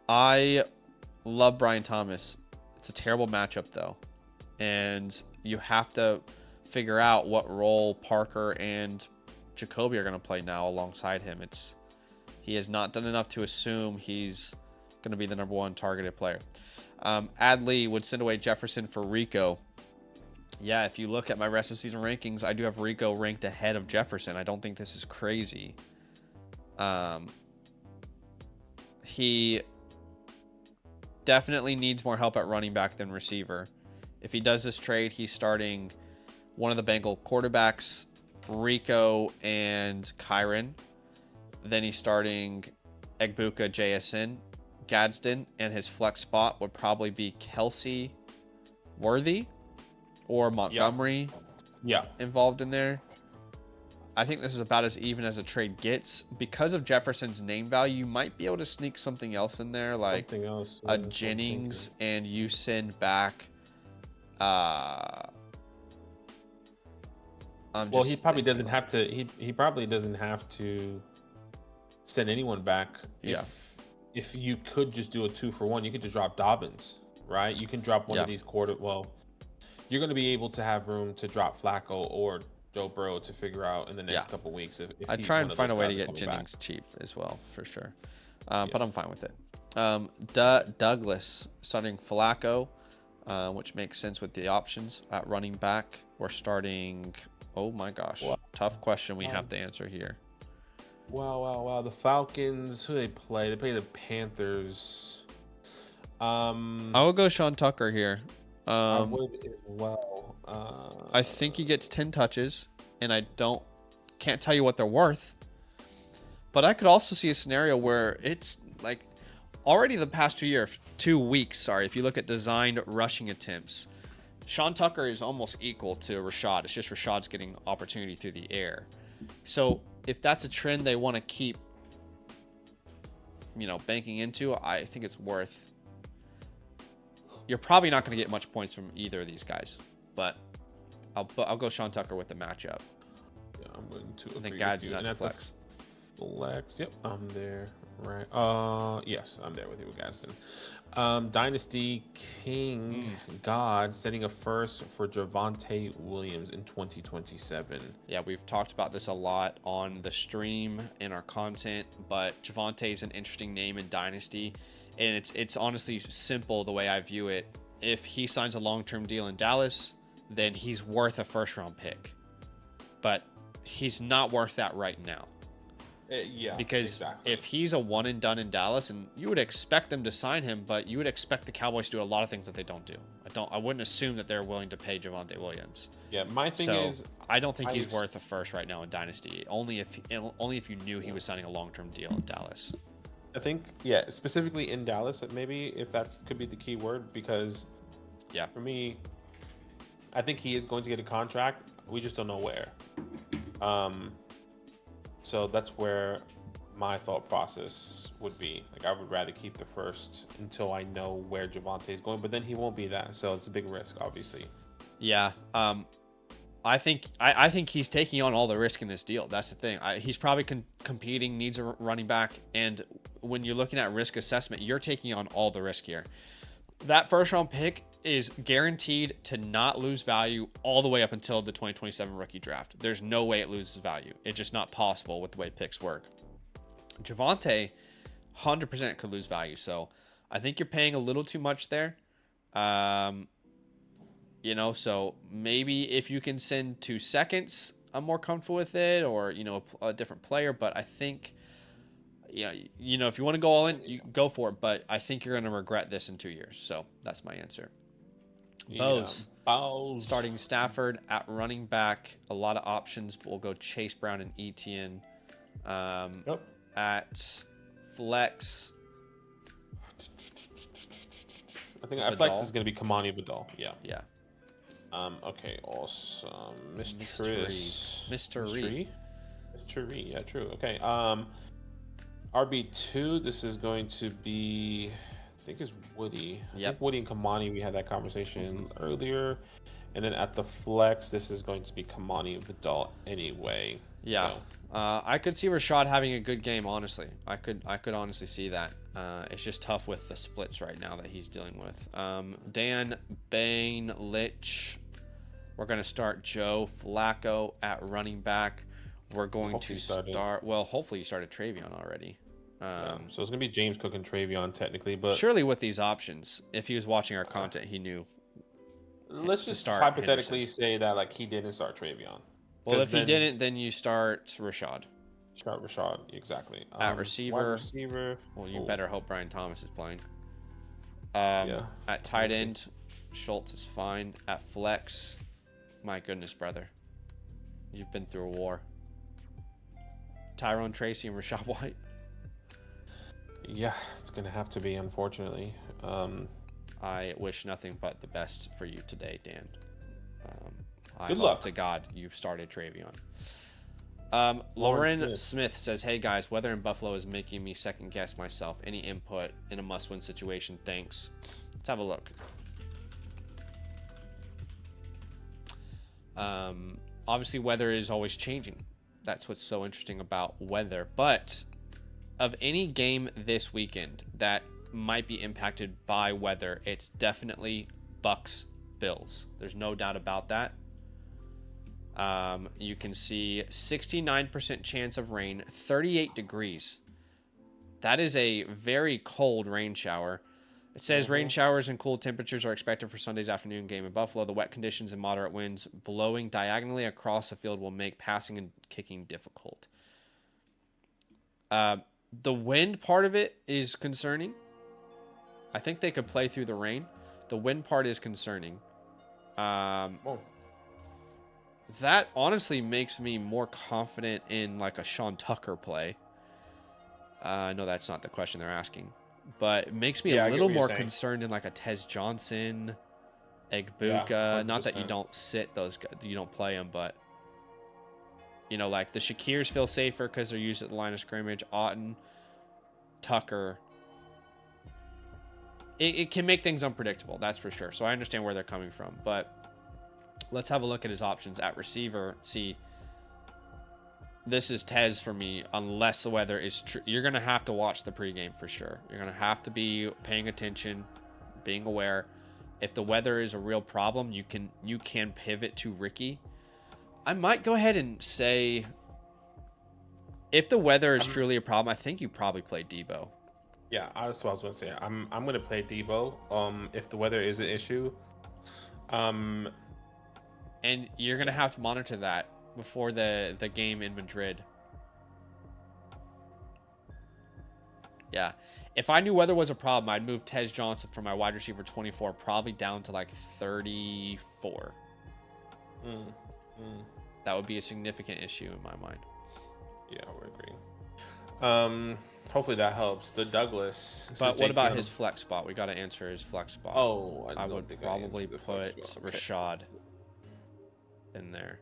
I love Brian Thomas. It's a terrible matchup, though. And you have to figure out what role Parker and Jacoby are going to play now alongside him. He has not done enough to assume he's going to be the number one targeted player. Adley would send away Jefferson for Rico. Yeah, if you look at my rest of season rankings, I do have Rico ranked ahead of Jefferson. I don't think this is crazy. He definitely needs more help at running back than receiver. If he does this trade, he's starting one of the Bengal quarterbacks, Rico and Kyron. Then he's starting Egbuka, JSN, Gadsden, and his flex spot would probably be Kelsey, Worthy, or Montgomery involved in there. I think this is about as even as a trade gets. Because of Jefferson's name value, you might be able to sneak something else in there, like a Jennings, and you send back. He probably doesn't have to. He probably doesn't have to send anyone back. If you could just do a 2-for-1, you could just drop Dobbins, right? You can drop one of these you're going to be able to have room to drop Flacco or Joe Burrow to figure out in the next couple weeks. If I try and find a way to get Jennings cheap as well, for sure. But I'm fine with it. Douglas starting Flacco, which makes sense with the options at running back. We're starting. Oh my gosh, tough question we have to answer here. Wow. The Falcons, who they play? They play the Panthers. I would go Sean Tucker here. I would as well. I think he gets 10 touches, and I can't tell you what they're worth. But I could also see a scenario where it's like already the past 2 weeks. If you look at designed rushing attempts, Sean Tucker is almost equal to Rashad. It's just Rashad's getting opportunity through the air. So if that's a trend they want to keep, banking into, I think it's worth. You're probably not going to get much points from either of these guys, but I'll go Sean Tucker with the matchup. Yeah, I'm going to agree. I think Gad's not flex. Yep, I'm there. Right. Yes, I'm there with you, Gaston. Dynasty King God setting a first for Javonte Williams in 2027. Yeah, we've talked about this a lot on the stream in our content, but Javonte is an interesting name in Dynasty, and it's honestly simple the way I view it. If he signs a long-term deal in Dallas, then he's worth a first-round pick, but he's not worth that right now. Because if he's a one and done in Dallas, and you would expect them to sign him, but you would expect the Cowboys to do a lot of things that they don't do. I wouldn't assume that they're willing to pay Javonte Williams. Yeah, my thing is, I don't think he's worth a first right now in Dynasty. Only if you knew he was signing a long-term deal in Dallas. I think, specifically in Dallas, maybe if that could be the key word, because for me, I think he is going to get a contract. We just don't know where. So that's where my thought process would be. Like, I would rather keep the first until I know where Javonte is going, but then he won't be that. So it's a big risk, obviously. Yeah. I think he's taking on all the risk in this deal. That's the thing. He's probably competing, needs a running back. And when you're looking at risk assessment, you're taking on all the risk here. That first round pick is guaranteed to not lose value all the way up until the 2027 rookie draft. There's no way it loses value. It's just not possible with the way picks work. Javonte, 100% could lose value. So I think you're paying a little too much there. So maybe if you can send 2 seconds, I'm more comfortable with it, or, a different player. But I think, if you want to go all in, you go for it. But I think you're going to regret this in 2 years. So that's my answer. Bose. Starting Stafford at running back. A lot of options. We'll go Chase Brown and Etienne. At flex. think flex is going to be Kamani Vidal. Yeah. Yeah. Okay. Awesome. Mystery. Mystery. Yeah. True. Okay. RB2. This is going to be. I think it's Woody. I think Woody and Kamani. We had that conversation earlier. And then at the flex, this is going to be Kamani Vidal anyway. Yeah. So. I could see Rashad having a good game, honestly. I could honestly see that. It's just tough with the splits right now that he's dealing with. Dan, Bain, Litch. We're going to start Joe Flacco at running back. We're going to start... Well, hopefully you started Travion already. So it's going to be James Cook and Travion technically, but... Surely with these options, if he was watching our content, he knew. Let's just hypothetically say that like he didn't start Travion. Well, if he didn't, then you start Rashad. Start Rashad, exactly. At receiver. Well, you better hope Brian Thomas is playing. At tight end, Schultz is fine. At flex, my goodness, brother. You've been through a war. Tyrone Tracy and Rashad White. Yeah, it's going to have to be, unfortunately. I wish nothing but the best for you today, Dan. Good luck. To God you started Travion. Lauren Smith says, hey guys, weather in Buffalo is making me second guess myself. Any input in a must-win situation? Thanks. Let's have a look. Obviously, weather is always changing. That's what's so interesting about weather. But of any game this weekend that might be impacted by weather, it's definitely Bucks Bills. There's no doubt about that. You can see 69% chance of rain, 38 degrees. That is a very cold rain shower. It says rain showers and cool temperatures are expected for Sunday's afternoon game in Buffalo. The wet conditions and moderate winds blowing diagonally across the field will make passing and kicking difficult. The wind part of it is concerning. I think they could play through the rain. The wind part is concerning. That honestly makes me more confident in like a Sean Tucker play. No, that's not the question they're asking. But it makes me a little more concerned in like a Tez Johnson, Egbuka. Not that you don't sit those guys, you don't play them, but you know, like the Shakirs feel safer because they're used at the line of scrimmage. Otten, Tucker. It can make things unpredictable, that's for sure. So I understand where they're coming from, but let's have a look at his options at receiver. See, this is Tez for me, unless the weather is true. You're going to have to watch the pregame for sure. You're going to have to be paying attention, being aware. If the weather is a real problem, you can pivot to Ricky. I might go ahead and say, if the weather is truly a problem, I think you probably play Debo. Yeah, that's what I was going to say. I'm going to play Debo if the weather is an issue. And you're going to have to monitor that before the game in Madrid. Yeah. If I knew weather was a problem, I'd move Tez Johnson from my wide receiver 24 probably down to like 34. That would be a significant issue in my mind. Yeah, I would agree. Hopefully that helps. The Douglas. But what about his flex spot? We got to answer his flex spot. Oh, I would probably put Rashad in there.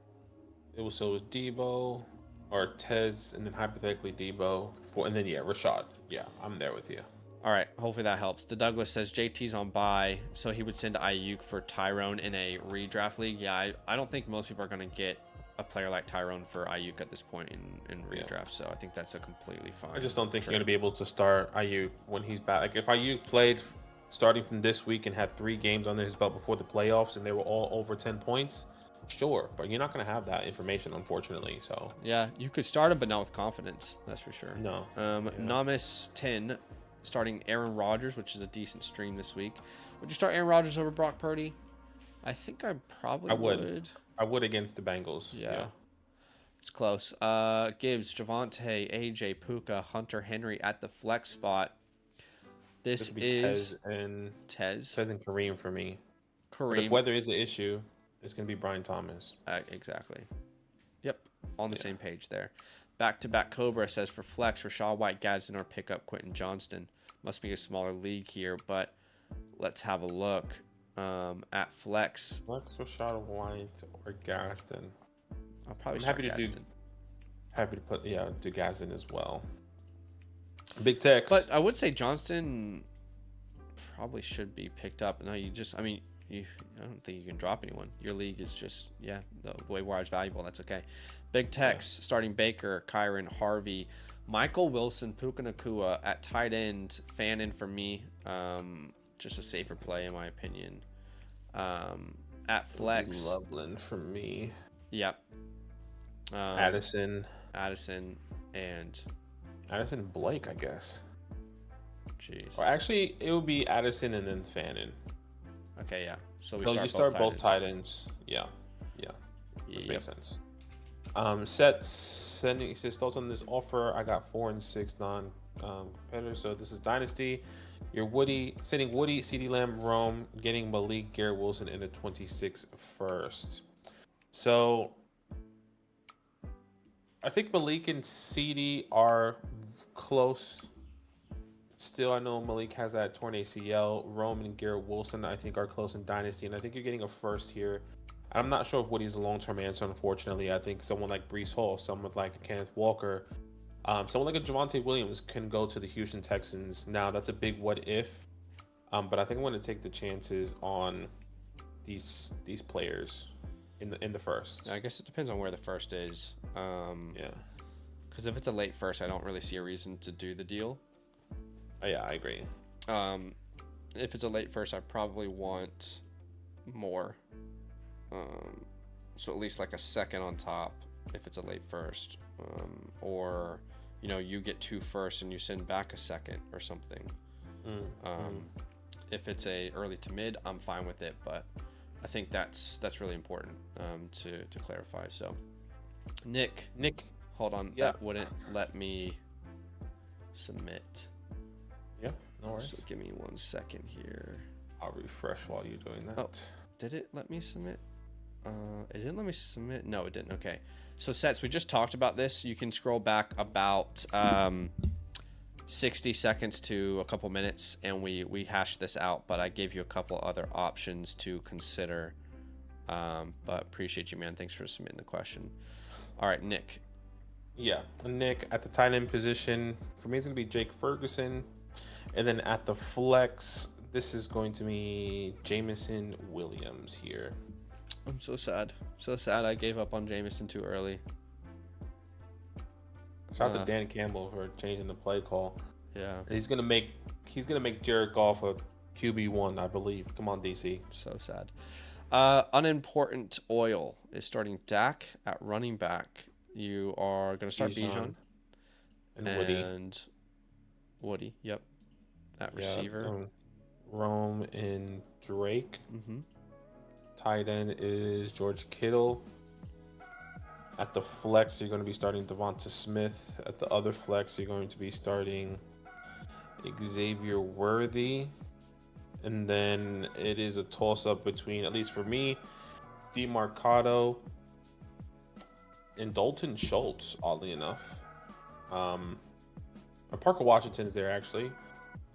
It was Debo or Tez, and then hypothetically Debo and then Rashad. Yeah, I'm there with you. All right, hopefully that helps. The Douglas says JT's on bye, so he would send Ayuk for Tyrone in a redraft league. Yeah, I don't think most people are going to get a player like Tyrone for Ayuk at this point in redraft, so I think that's a completely fine. I just don't think you're going to be able to start Ayuk when he's back. Like if Ayuk played starting from this week and had 3 games under his belt before the playoffs and they were all over 10 points, sure, but you're not going to have that information, unfortunately. So yeah, you could start him, but not with confidence. That's for sure. No. Namis 10 starting Aaron Rodgers, which is a decent stream this week. Would you start Aaron Rodgers over Brock Purdy? I think I probably would. I would against the Bengals. Yeah. It's close. Gibbs, Javonte, AJ, Puka, Hunter Henry at the flex spot. This is Tez and Kareem for me. Kareem. But if weather is an issue, it's going to be Brian Thomas. Exactly. Yep. On the same page there. Back-to-back Cobra says for flex, Rashad White, Gadsden, or pick up Quentin Johnston. Must be a smaller league here, but let's have a look at flex. Flex Rashad White or Gaston. I'll probably I'm start happy to Gaston. do Gaston as well. Big Tex. But I would say Johnston probably should be picked up. No, I don't think you can drop anyone. Your league is just, the way Wire's valuable. That's okay. Big Tex, starting Baker, Kyron, Harvey, Michael Wilson, Puka Nacua at tight end, fan in for me. Just a safer play, in my opinion. At flex. Loveland for me. Yep. Addison, and Blake, I guess. Jeez. Or actually, it would be Addison and then Fannin. Okay, yeah. So you start both tight ends. Yeah. Which makes sense. Sending his thoughts on this offer. I got 4 and 6 competitors. So this is Dynasty. You're sending Woody, CeeDee Lamb, Rome, getting Malik, Garrett Wilson in the 26 first. So I think Malik and CeeDee are close. Still, I know Malik has that torn ACL. Rome and Garrett Wilson, I think, are close in Dynasty, and I think you're getting a first here. I'm not sure if Woody's a long-term answer, unfortunately. I think someone like Breece Hall, someone like Kenneth Walker, someone like a Javonte Williams can go to the Houston Texans. Now, that's a big what if, but I think I'm going to take the chances on these players in the first. I guess it depends on where the first is. Because if it's a late first, I don't really see a reason to do the deal. Yeah, I agree. If it's a late first, I probably want more. So at least like a second on top if it's a late first. Or, you get 2 firsts and you send back a second or something. If it's a early to mid, I'm fine with it, but I think that's really important to clarify. So, Nick, hold on. Yeah. That wouldn't let me submit. Yeah, no worries. So give me 1 second here. I'll refresh while you're doing that. Oh, did it let me submit? It didn't let me submit. No, it didn't. Okay. So sets, we just talked about this. You can scroll back about 60 seconds to a couple minutes, and we hashed this out, but I gave you a couple other options to consider. But appreciate you, man. Thanks for submitting the question. All right, Nick. Yeah, Nick at the tight end position. For me, it's going to be Jake Ferguson. And then at the flex, this is going to be Jameson Williams here. I'm so sad. So sad I gave up on Jameson too early. Shout out to Dan Campbell for changing the play call. Yeah. And he's gonna make Jared Goff a QB1, I believe. Come on, DC. So sad. Unimportant Oil is starting Dak at running back. You are gonna start Bijan and Woody. Yep. At receiver. Rome and Drake. Mm-hmm. Tight end is George Kittle. At the flex, you're going to be starting Devonta Smith. At the other flex, you're going to be starting Xavier Worthy. And then it is a toss-up between, at least for me, DeMarcado and Dalton Schultz, oddly enough. Parker Washington's there, actually.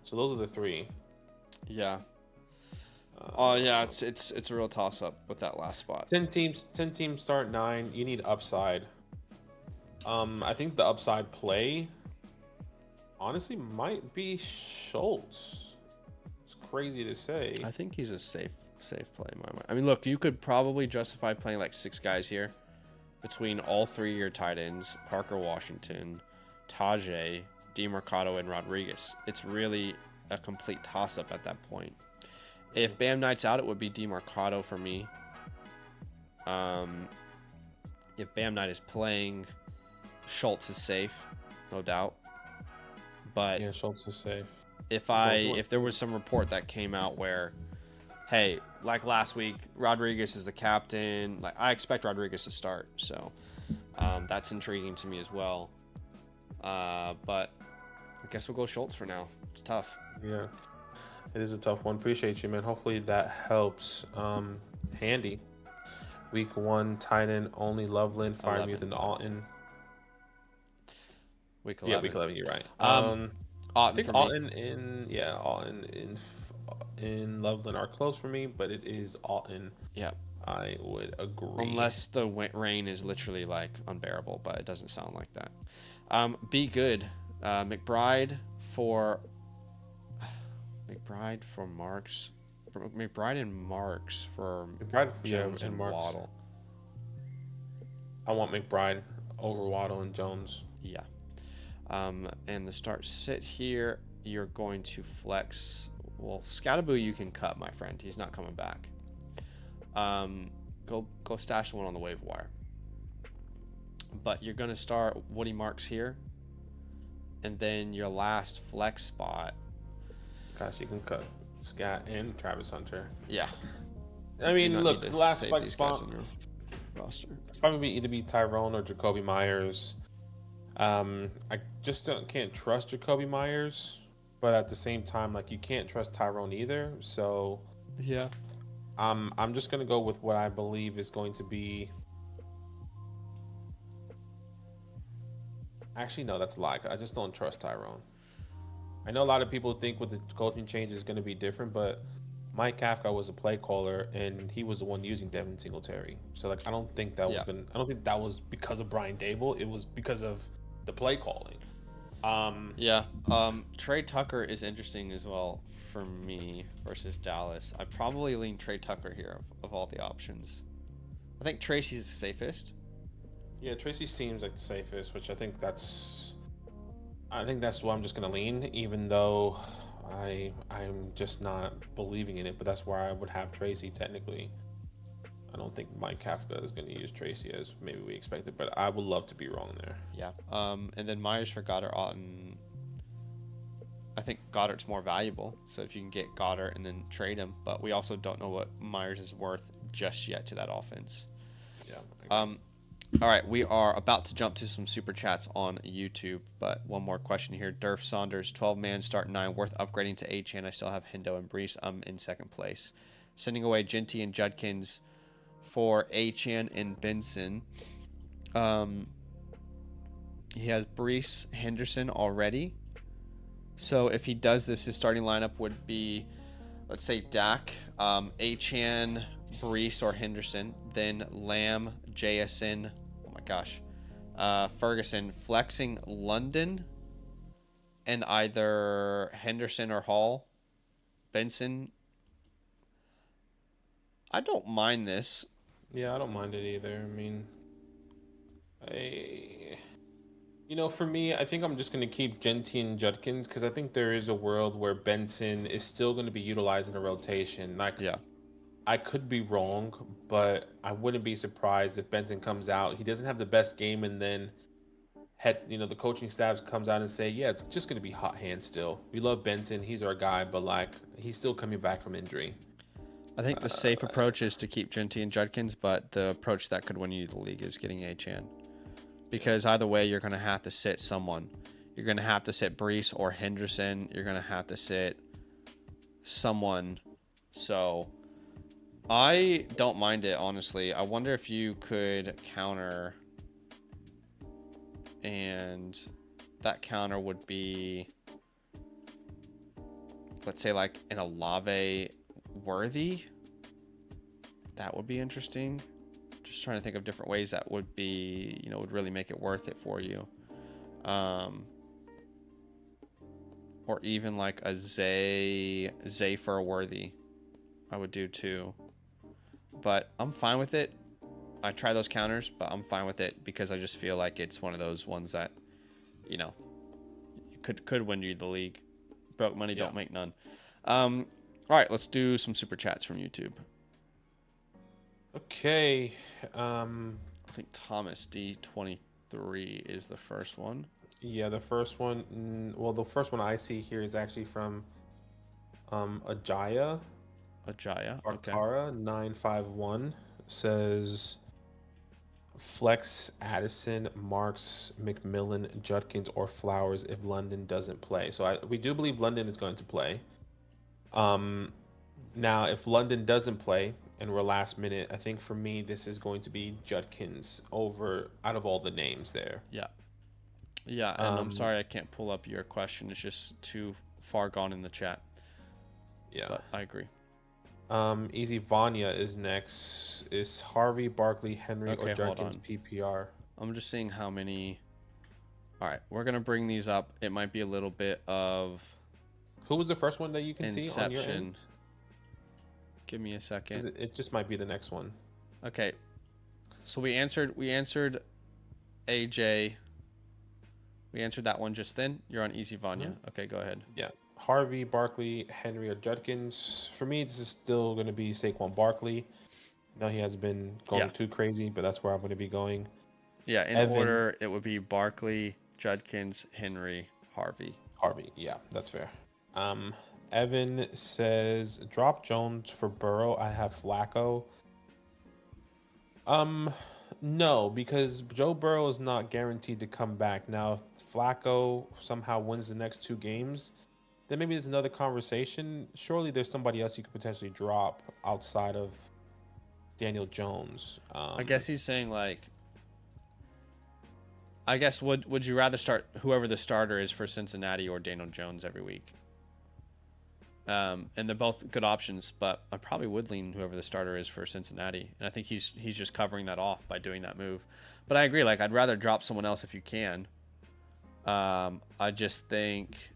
So those are the 3. Yeah. It's a real toss-up with that last spot. 10 teams start 9. You need upside. I think the upside play, honestly, might be Schultz. It's crazy to say. I think he's a safe play in my mind. I mean, look, you could probably justify playing like 6 guys here between all 3 of your tight ends, Parker Washington, Tajay, DeMarcado, and Rodriguez. It's really a complete toss-up at that point. If Bam Knight's out, it would be DeMarcado for me. If Bam Knight is playing, Schultz is safe, no doubt. But yeah, Schultz is safe. If there was some report that came out where, hey, like last week, Rodriguez is the captain. Like I expect Rodriguez to start, so that's intriguing to me as well. But I guess we'll go Schultz for now. It's tough. Yeah. It is a tough one. Appreciate you, man. Hopefully that helps. Handy. Week 1, tight end only Loveland, Firemuth, and Alton. Week 11. Yeah, week 11. You're right. Alton I think Alton in in Loveland are close for me, but it is Alton. Yeah. I would agree. Unless the rain is literally like unbearable, but it doesn't sound like that. Be good. McBride for Marks. For McBride and Marks for McBride, yeah, Jones and and Marks. Waddle. I want McBride over Waddle and Jones. Yeah. And the start sit here, you're going to flex. Well, Scatterboo you can cut, my friend. He's not coming back. Go stash one on the waiver wire. But you're going to start Woody Marks here. And then your last flex spot. Gosh, you can cut Scat and Travis Hunter. Yeah. I mean, look, the last flex spot on your roster. it's probably either be Tyrone or Jacoby Myers. I just can't trust Jacoby Myers, but at the same time, like you can't trust Tyrone either. So Yeah. I'm just gonna go with what I believe is going to be. Actually, no, that's a lie. I just don't trust Tyrone. I know a lot of people think with the coaching change is going to be different, but Mike Kafka was a play caller and he was the one using Devin Singletary. So like I don't think that was gonna. I don't think that was because of Brian Dable. It was because of the play calling. Yeah. Trey Tucker is interesting as well for me versus Dallas. I probably lean Trey Tucker here of all the options. I think Tracy's the safest. Yeah, Tracy seems like the safest, which I think that's what I'm just gonna lean, even though I'm just not believing in it. But that's where I would have Tracy technically. I don't think Mike Kafka is going to use Tracy as maybe we expected, but I would love to be wrong there. Yeah. And then Myers for Goddard. Otten. I think Goddard's more valuable. So if you can get Goddard and then trade him, but we also don't know what Myers is worth just yet to that offense. Yeah. All right, we are about to jump to some super chats on YouTube, but one more question here. Durf Saunders, 12-man start 9, worth upgrading to H-Chan. I still have Hendo and Brees. I'm in second place. Sending away Genty and Judkins for H-Chan and Benson. He has Brees, Henderson already. So if he does this, his starting lineup would be, let's say, Dak, H-Chan, Brees or Henderson, then Lamb, JSN, oh my gosh, Ferguson, flexing London, and either Henderson or Hall, Benson. I don't mind this. Yeah, I don't mind it either. I mean, for me, I think I'm just going to keep Genty and Judkins because I think there is a world where Benson is still going to be utilized in a rotation. Like, Yeah. I could be wrong, but I wouldn't be surprised if Benson comes out. He doesn't have the best game, and then the coaching staff comes out and say, yeah, it's just going to be hot hand still. We love Benson. He's our guy, but like he's still coming back from injury. I think the safe approach is to keep Genty and Judkins, but the approach that could win you the league is getting H-Chan. Because either way, you're going to have to sit someone. You're going to have to sit Brees or Henderson. You're going to have to sit someone. So I don't mind it, honestly. I wonder if you could counter, and that counter would be, let's say, like an Olave Worthy. That would be interesting. Just trying to think of different ways that would be, would really make it worth it for you. Or even like a Zay for a Worthy, I would do too. But I'm fine with it. I try those counters, but I'm fine with it because I just feel like it's one of those ones that, could win you the league. Broke money don't make none. All right, let's do some super chats from YouTube. Okay. I think Thomas D23 is the first one. Yeah, the first one. Well, the first one I see here is actually from Ajaya. Okay. Arcara 951 says flex Addison, Marks, McMillan, Judkins, or Flowers if London doesn't play. So we do believe London is going to play. Now, if London doesn't play and we're last minute, I think for me this is going to be Judkins out of all the names there. Yeah. And I'm sorry I can't pull up your question. It's just too far gone in the chat. Yeah. But I agree. Easy Vanya is next. Is Harvey, Barkley, Henry, or Okay, hold Judkins on. PPR? I'm just seeing how many. All right, we're gonna bring these up. It might be a little bit of Who was the first one that you can see on your inception. end? Give me a 'Cause second. it just might be the next one. Okay, so we answered AJ. We answered that one just then. You're on Easy Vanya. Okay, go ahead. Yeah. Harvey, Barkley, Henry, or Judkins. For me, this is still going to be Saquon Barkley. No, he has been going too crazy, but that's where I'm going to be going. Yeah, in Evan. order, it would be Barkley, Judkins, Henry, Harvey. Harvey, yeah, that's fair. Evan says drop Jones for Burrow. I have Flacco. No, because Joe Burrow is not guaranteed to come back. Now, if Flacco somehow wins the next 2 games, then maybe there's another conversation. Surely there's somebody else you could potentially drop outside of Daniel Jones. I guess he's saying like. I guess would you rather start whoever the starter is for Cincinnati or Daniel Jones every week? And they're both good options, but I probably would lean whoever the starter is for Cincinnati, and I think he's just covering that off by doing that move. But I agree, like I'd rather drop someone else if you can. I just think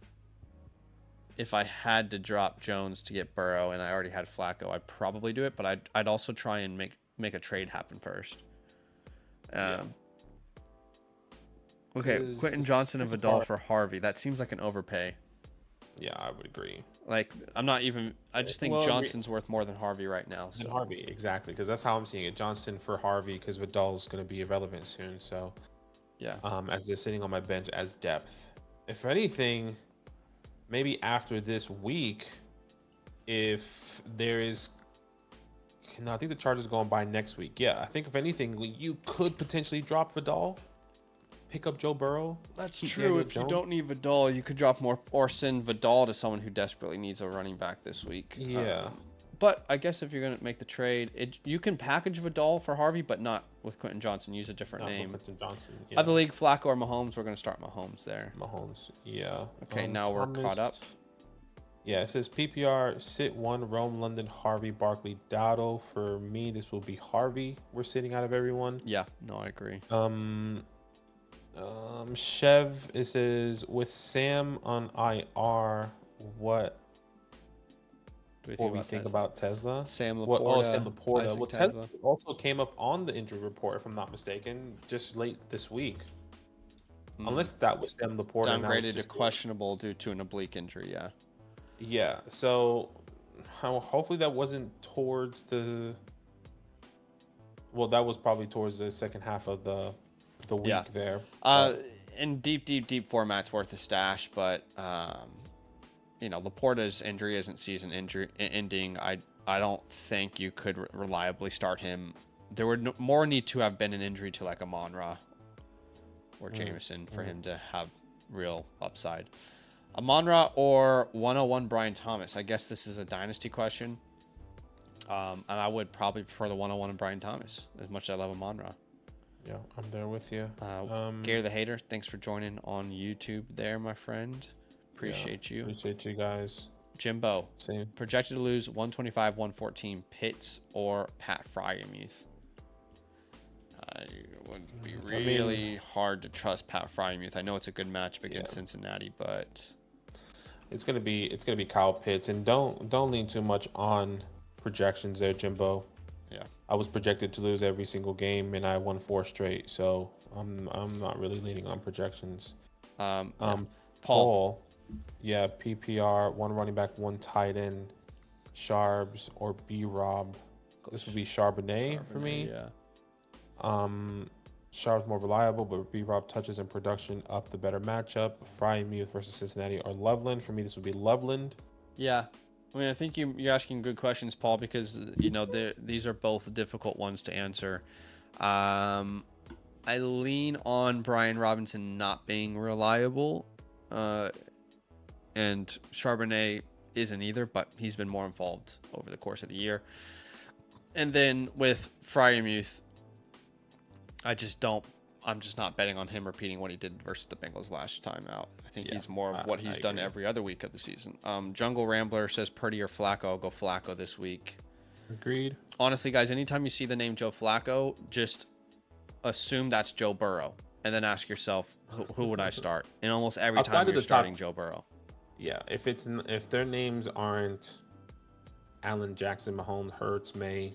if I had to drop Jones to get Burrow and I already had Flacco, I'd probably do it, but I'd also try and make a trade happen first. Okay, Quentin Johnson and Vidal for Harvey. That seems like an overpay. Yeah, I would agree. Like, I just think Johnson's worth more than Harvey right now. So. Harvey, exactly, because that's how I'm seeing it. Johnson for Harvey, because Vidal's going to be irrelevant soon. So, yeah. As they're sitting on my bench as depth. If anything, maybe after this week, if there is. No, I think the Chargers are going by next week. Yeah, I think if anything, you could potentially drop Vidal. Pick up Joe Burrow. That's true. If you don't need Vidal, you could drop more or send Vidal to someone who desperately needs a running back this week. Yeah. But I guess if you're going to make the trade, you can package Vidal for Harvey, but not with Quentin Johnson. Use a different name. Quentin Johnson. Yeah. Other league, Flacco or Mahomes, we're going to start Mahomes there. Mahomes, yeah. Okay, now we're caught up. Yeah, it says PPR, sit one, Rome, London, Harvey, Barkley, Dowdle. For me, this will be Harvey. We're sitting out of everyone. Yeah, no, I agree. Chev, it says with Sam on IR, what we think about Tesla? Sam Laporta. Sam Laporta. Well, Tesla also came up on the injury report, if I'm not mistaken, just late this week. Unless that was Sam Laporta. Downgraded to questionable due to an oblique injury, yeah. Yeah, so hopefully that wasn't towards the. Well, that was probably towards the second half of the week there. In deep formats worth a stash, but Laporta's injury isn't season ending. I don't think you could reliably start him. There would more need to have been an injury to like Amon-Ra or Jameson for him to have real upside. Amon-Ra or 101 Brian Thomas. I guess this is a dynasty question. And I would probably prefer the 101 and Brian Thomas as much as I love Amon-Ra. Yeah, I'm there with you. Gary the Hater, thanks for joining on YouTube there, my friend. Appreciate you. Appreciate you guys. Jimbo, same. Projected to lose 125, 114, Pitts or Pat Fryermuth. It would be really hard to trust Pat Fryermuth. I know it's a good matchup against Cincinnati, but it's gonna be Kyle Pitts, and don't lean too much on projections there, Jimbo. Yeah, I was projected to lose every single game, and I won 4 straight. So I'm not really leaning on projections. Paul, yeah, PPR, 1 running back, 1 tight end, Sharbs or B-Rob. This would be Charbonnet for me. Yeah. Sharp's more reliable, but B-Rob touches and production up the better matchup. Fryermuth versus Cincinnati or Loveland. For me, this would be Loveland. Yeah. I mean, I think you're asking good questions, Paul, because, these are both difficult ones to answer. I lean on Brian Robinson not being reliable, and Charbonnet isn't either, but he's been more involved over the course of the year. And then with Fryermuth, I just don't I'm just not betting on him repeating what he did versus the Bengals last time out. I think he's more of what he's done every other week of the season. Jungle Rambler says Purdy or Flacco. I'll go Flacco this week. Agreed. Honestly, guys, anytime you see the name Joe Flacco, just assume that's Joe Burrow, and then ask yourself, who would I start? And almost every time you're starting Joe Burrow. Yeah, if their names aren't Allen, Jackson, Mahomes, Hurts, May,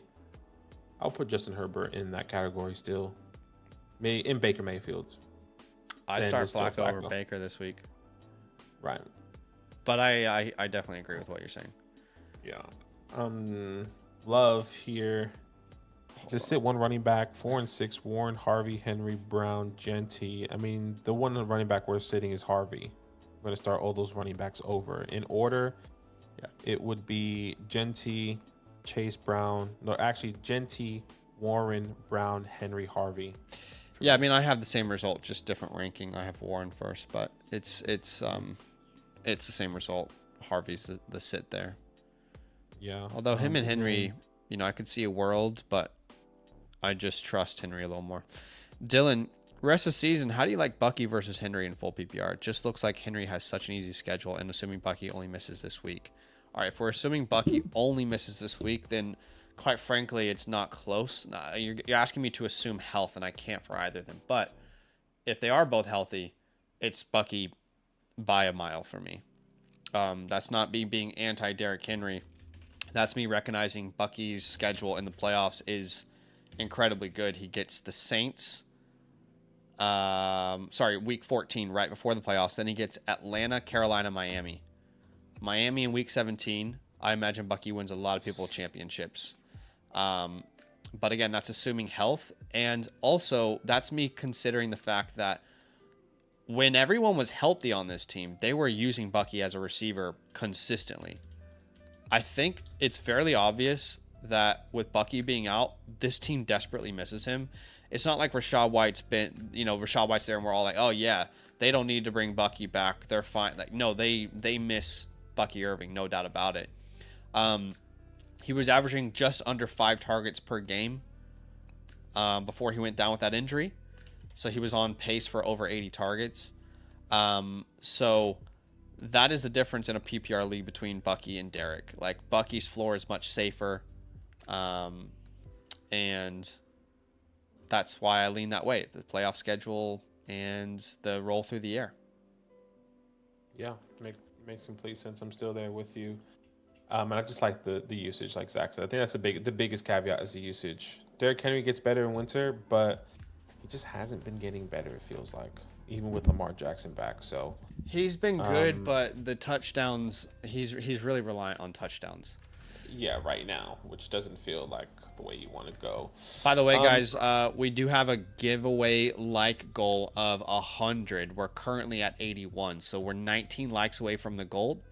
I'll put Justin Herbert in that category still. In Baker Mayfield. I'd start Flacco over Baker this week. Right. But I definitely agree with what you're saying. Yeah. Love here. Just sit one running back, 4 and 6, Warren, Harvey, Henry, Brown, Genty. I mean, the one running back we're sitting is Harvey. I'm going to start all those running backs over. In order, it would be Genty, Chase Brown. No, actually, Genty, Warren, Brown, Henry, Harvey. Yeah, I mean, I have the same result, just different ranking. I have Warren first, but it's the same result. Harvey's the sit there. Yeah. Although him and Henry, I could see a world, but I just trust Henry a little more. Dylan, rest of season, how do you like Bucky versus Henry in full PPR? It just looks like Henry has such an easy schedule, and assuming Bucky only misses this week. All right, if we're assuming Bucky only misses this week, then quite frankly, it's not close. You're asking me to assume health, and I can't for either of them. But if they are both healthy, it's Bucky by a mile for me. That's not me being anti-Derrick Henry. That's me recognizing Bucky's schedule in the playoffs is incredibly good. He gets the Saints, week 14 right before the playoffs. Then he gets Atlanta, Carolina, Miami. Miami in week 17. I imagine Bucky wins a lot of people championships. But again, that's assuming health. And also, that's me considering the fact that when everyone was healthy on this team, they were using Bucky as a receiver consistently. I think it's fairly obvious that with Bucky being out, this team desperately misses him. It's not like Rachaad White's there and we're all like, oh yeah, they don't need to bring Bucky back. They're fine. Like, no, they miss Bucky Irving, no doubt about it. He was averaging just under 5 targets per game before he went down with that injury. So he was on pace for over 80 targets. So that is the difference in a PPR league between Bucky and Derek. Like, Bucky's floor is much safer. And that's why I lean that way. The playoff schedule and the roll through the air. Yeah, makes complete sense. I'm still there with you. And I just like the usage, like Zach said. I think that's the biggest caveat is the usage. Derrick Henry gets better in winter, but he just hasn't been getting better, it feels like, even with Lamar Jackson back. So he's been good, but the touchdowns, he's really reliant on touchdowns. Yeah, right now, which doesn't feel like the way you want to go. By the way, guys, we do have a giveaway goal of 100. We're currently at 81, so we're 19 likes away from the goal.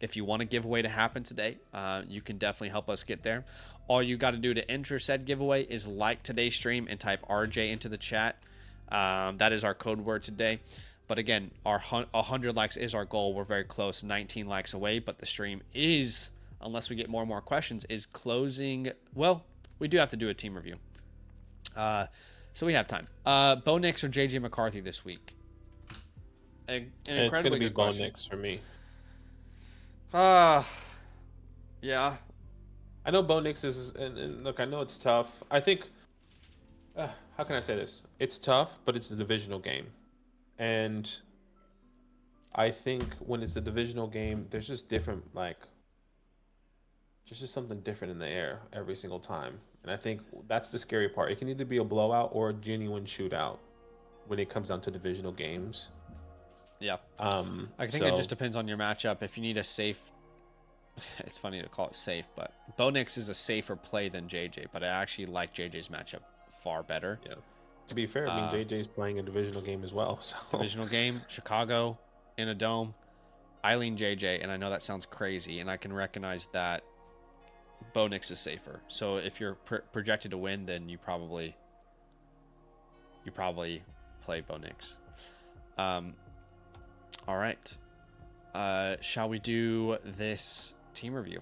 If you want a giveaway to happen today, you can definitely help us get there. All you got to do to enter said giveaway is like today's stream and type RJ into the chat. That is our code word today. But again, our 100 likes is our goal. We're very close, 19 likes away, but the stream is, unless we get more and more questions, is closing. Well, we do have to do a team review. So we have time. Bo Nix or JJ McCarthy this week? An incredibly good question. It's going to be Bo Nix for me. Yeah. I know Bo Nix is, and look, I know it's tough. I think, how can I say this? It's tough, but it's a divisional game. And I think when it's a divisional game, there's just different, just something different in the air every single time. And I think that's the scary part. It can either be a blowout or a genuine shootout when it comes down to divisional games. Yeah. I think it just depends on your matchup. If you need a safe, it's funny to call it safe, but Bo Nix is a safer play than JJ, but I actually like JJ's matchup far better. Yeah. To be fair, I mean, JJ's playing a divisional game as well. So. Divisional game, Chicago, in a dome. I lean JJ, and I know that sounds crazy, and I can recognize that Bo Nix is safer. So if you're projected to win, then you probably play Bo Nix. All right. Shall we do this team review?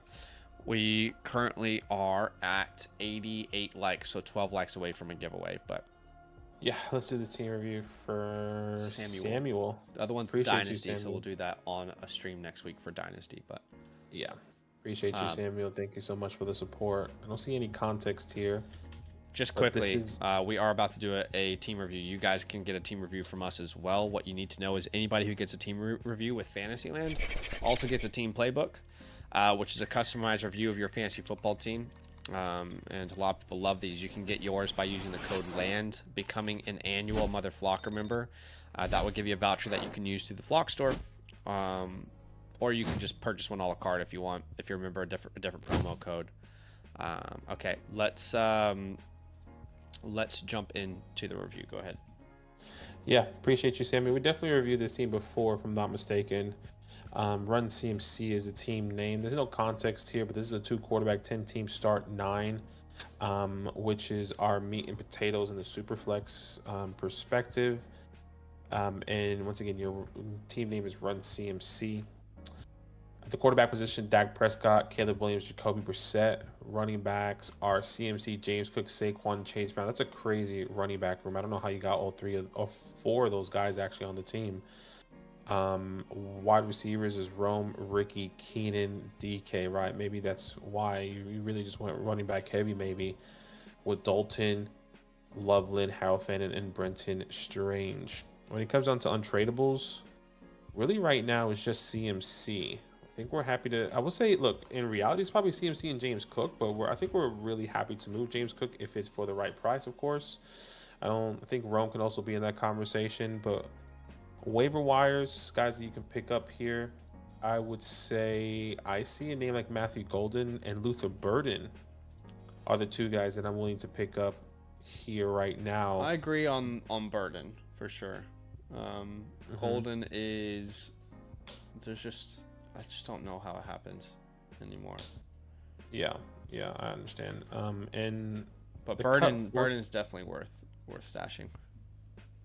We currently are at 88 likes, so 12 likes away from a giveaway, but Yeah, let's do the team review for Samuel. The other one's Appreciate Dynasty, you, so we'll Samuel. do that on a stream next week for Dynasty. But Yeah, appreciate you, um, Samuel. Thank you so much for the support. I don't see any context here, just but this quickly, is we are about to do a team review. You guys can get a team review from us as well. What you need to know is anybody who gets a team review with Fantasyland also gets a team playbook, which is a customized review of your fantasy football team. And a lot of people love these. You can get yours by using the code LAND, becoming an annual Mother Flocker member. That will give you a voucher that you can use through the Flock store. Or you can just purchase one a la carte if you want, if you remember a different promo code. Okay, let's jump into the review. Go ahead. Yeah, appreciate you, Sammy. We definitely reviewed this team before, if I'm not mistaken. Run CMC is the team name. There's no context here, but this is a 2-quarterback, 10-team start 9, which is our meat and potatoes in the Superflex perspective. And once again, your team name is Run CMC. At the quarterback position, Dak Prescott, Caleb Williams, Jacoby Brissett. Running backs are CMC, James Cook, Saquon, Chase Brown. That's a crazy running back room. I don't know how you got all 4 of those guys actually on the team. Wide receivers is Rome, Ricky, Keenan, DK, right? Maybe that's why you really just went running back heavy, maybe, with Dalton, Loveland, Harold Fannin, and Brenton Strange. When it comes down to untradables, really right now it's just CMC. I think we're happy to. I would say, look, in reality, it's probably CMC and James Cook, but I think we're really happy to move James Cook if it's for the right price, of course. I think Rome can also be in that conversation, but waiver wires, guys that you can pick up here, I would say I see a name like Matthew Golden and Luther Burden are the 2 guys that I'm willing to pick up here right now. I agree on Burden for sure. Golden is I just don't know how it happens anymore. Yeah, I understand. But Burden's definitely worth stashing.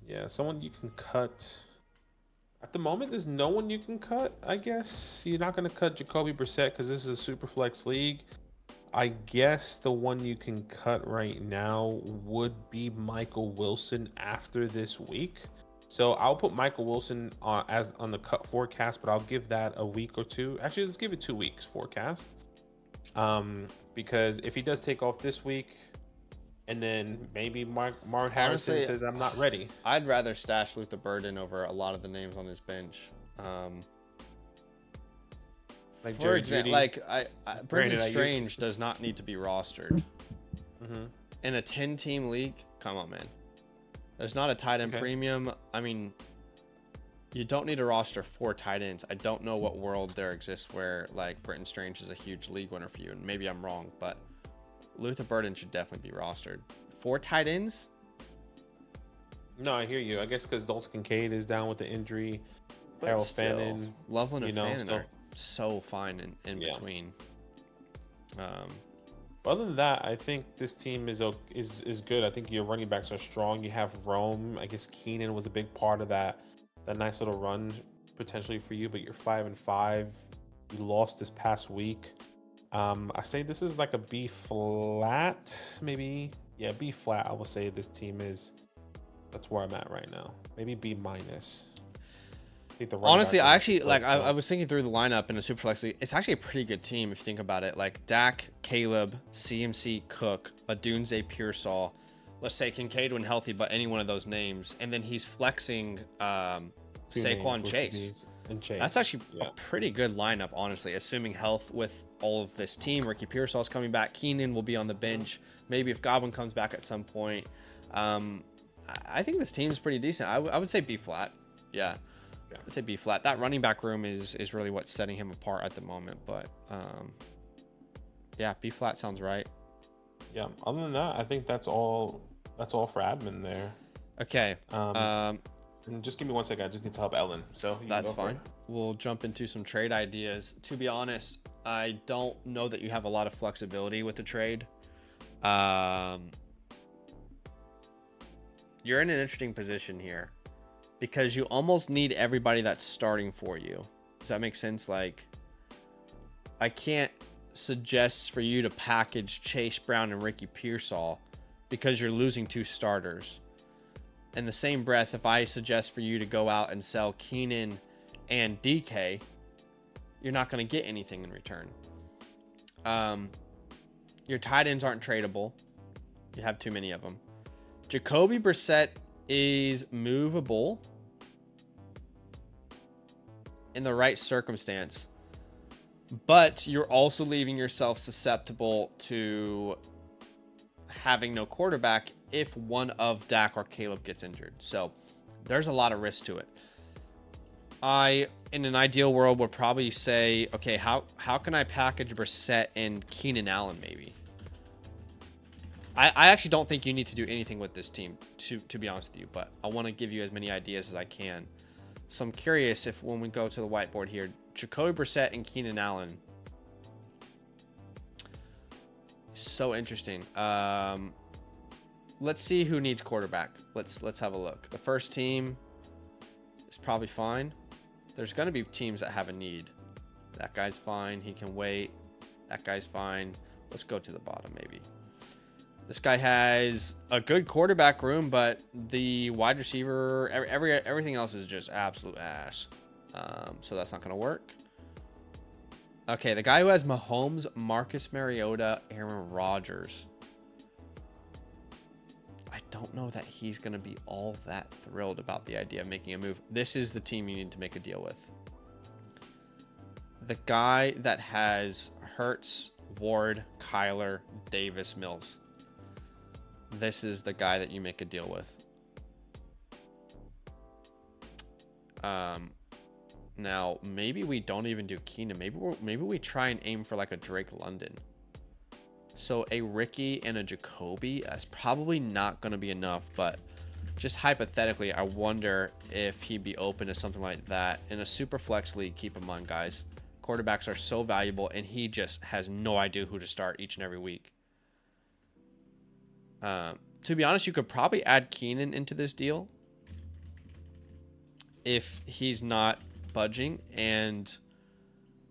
Yeah, someone you can cut. At the moment, there's no one you can cut, I guess. You're not going to cut Jacoby Brissett because this is a super flex league. I guess the one you can cut right now would be Michael Wilson after this week. So I'll put Michael Wilson as on the cut forecast, but I'll give that a week or 2. Actually, let's give it 2 weeks forecast. Because if he does take off this week, and then maybe Martin Harrison says I'm not ready, I'd rather stash Luther Burden over a lot of the names on his bench. Like for Jerry example, Jeudy, Brenton Strange does not need to be rostered. Mm-hmm. In a 10-team league, come on, man. There's not a tight end premium. I mean, you don't need to roster 4 tight ends. I don't know what world there exists where like Brenton Strange is a huge league winner for you, and maybe I'm wrong, but Luther Burden should definitely be rostered. 4 tight ends? No, I hear you. I guess because Dalton Kincaid is down with the injury. But Harold still, Fannin, Loveland and Fannin are so fine in between. Other than that, I think this team is good. I think your running backs are strong. You have Rome. I guess Keenan was a big part of that nice little run potentially for you, but you're 5-5. You lost this past week. I say this is like a B flat, maybe. Yeah, B flat. I will say this team is. That's where I'm at right now. Maybe B minus. Honestly, I actually I was thinking through the lineup in a Superflex league. It's actually a pretty good team if you think about it. Like Dak, Caleb, CMC, Cook, Adunze, Pearsall. Let's say Kincaid when healthy, but any one of those names, and then he's flexing Saquon, Chase. And Chase. That's actually a pretty good lineup, honestly. Assuming health with all of this team, Ricky Pearsall's coming back. Keenan will be on the bench. Maybe if Godwin comes back at some point. I think this team is pretty decent. I would say B flat. Yeah. I'd say B flat. That running back room is really what's setting him apart at the moment. But yeah, B flat sounds right. Yeah. Other than that, I think that's all for admin there. Okay. And just give me 1 second. I just need to help Ellen. So that's fine. We'll jump into some trade ideas. To be honest, I don't know that you have a lot of flexibility with the trade. You're in an interesting position here because you almost need everybody that's starting for you. Does that make sense? Like, I can't suggest for you to package Chase Brown and Ricky Pearsall because you're losing 2 starters. in the same breath, if I suggest for you to go out and sell Keenan and DK, you're not going to get anything in return. Your tight ends aren't tradable. You have too many of them. Jacoby Brissett is movable in the right circumstance, but you're also leaving yourself susceptible to having no quarterback if one of Dak or Caleb gets injured. So there's a lot of risk to it. I, in an ideal world, would probably say, okay, how can I package Brissett and Keenan Allen maybe? I actually don't think you need to do anything with this team, to be honest with you, but I want to give you as many ideas as I can. So I'm curious if when we go to the whiteboard here, Jacoby Brissett and Keenan Allen. So interesting. Let's see who needs quarterback. Let's have a look. The first team is probably fine. There's going to be teams that have a need. That guy's fine. He can wait. That guy's fine. Let's go to the bottom maybe. This guy has a good quarterback room, but the wide receiver, everything else is just absolute ass. So that's not going to work. Okay, the guy who has Mahomes, Marcus Mariota, Aaron Rodgers. I don't know that he's going to be all that thrilled about the idea of making a move. This is the team you need to make a deal with. The guy that has Hurts, Ward, Kyler, Davis, Mills. This is the guy that you make a deal with. Now, maybe we don't even do Keenan. Maybe we try and aim for like a Drake London. So a Ricky and a Jacoby, that's probably not going to be enough, but just hypothetically, I wonder if he'd be open to something like that. In a super flex league, keep in mind, guys, quarterbacks are so valuable, and he just has no idea who to start each and every week. To be honest, you could probably add Keenan into this deal if he's not budging, and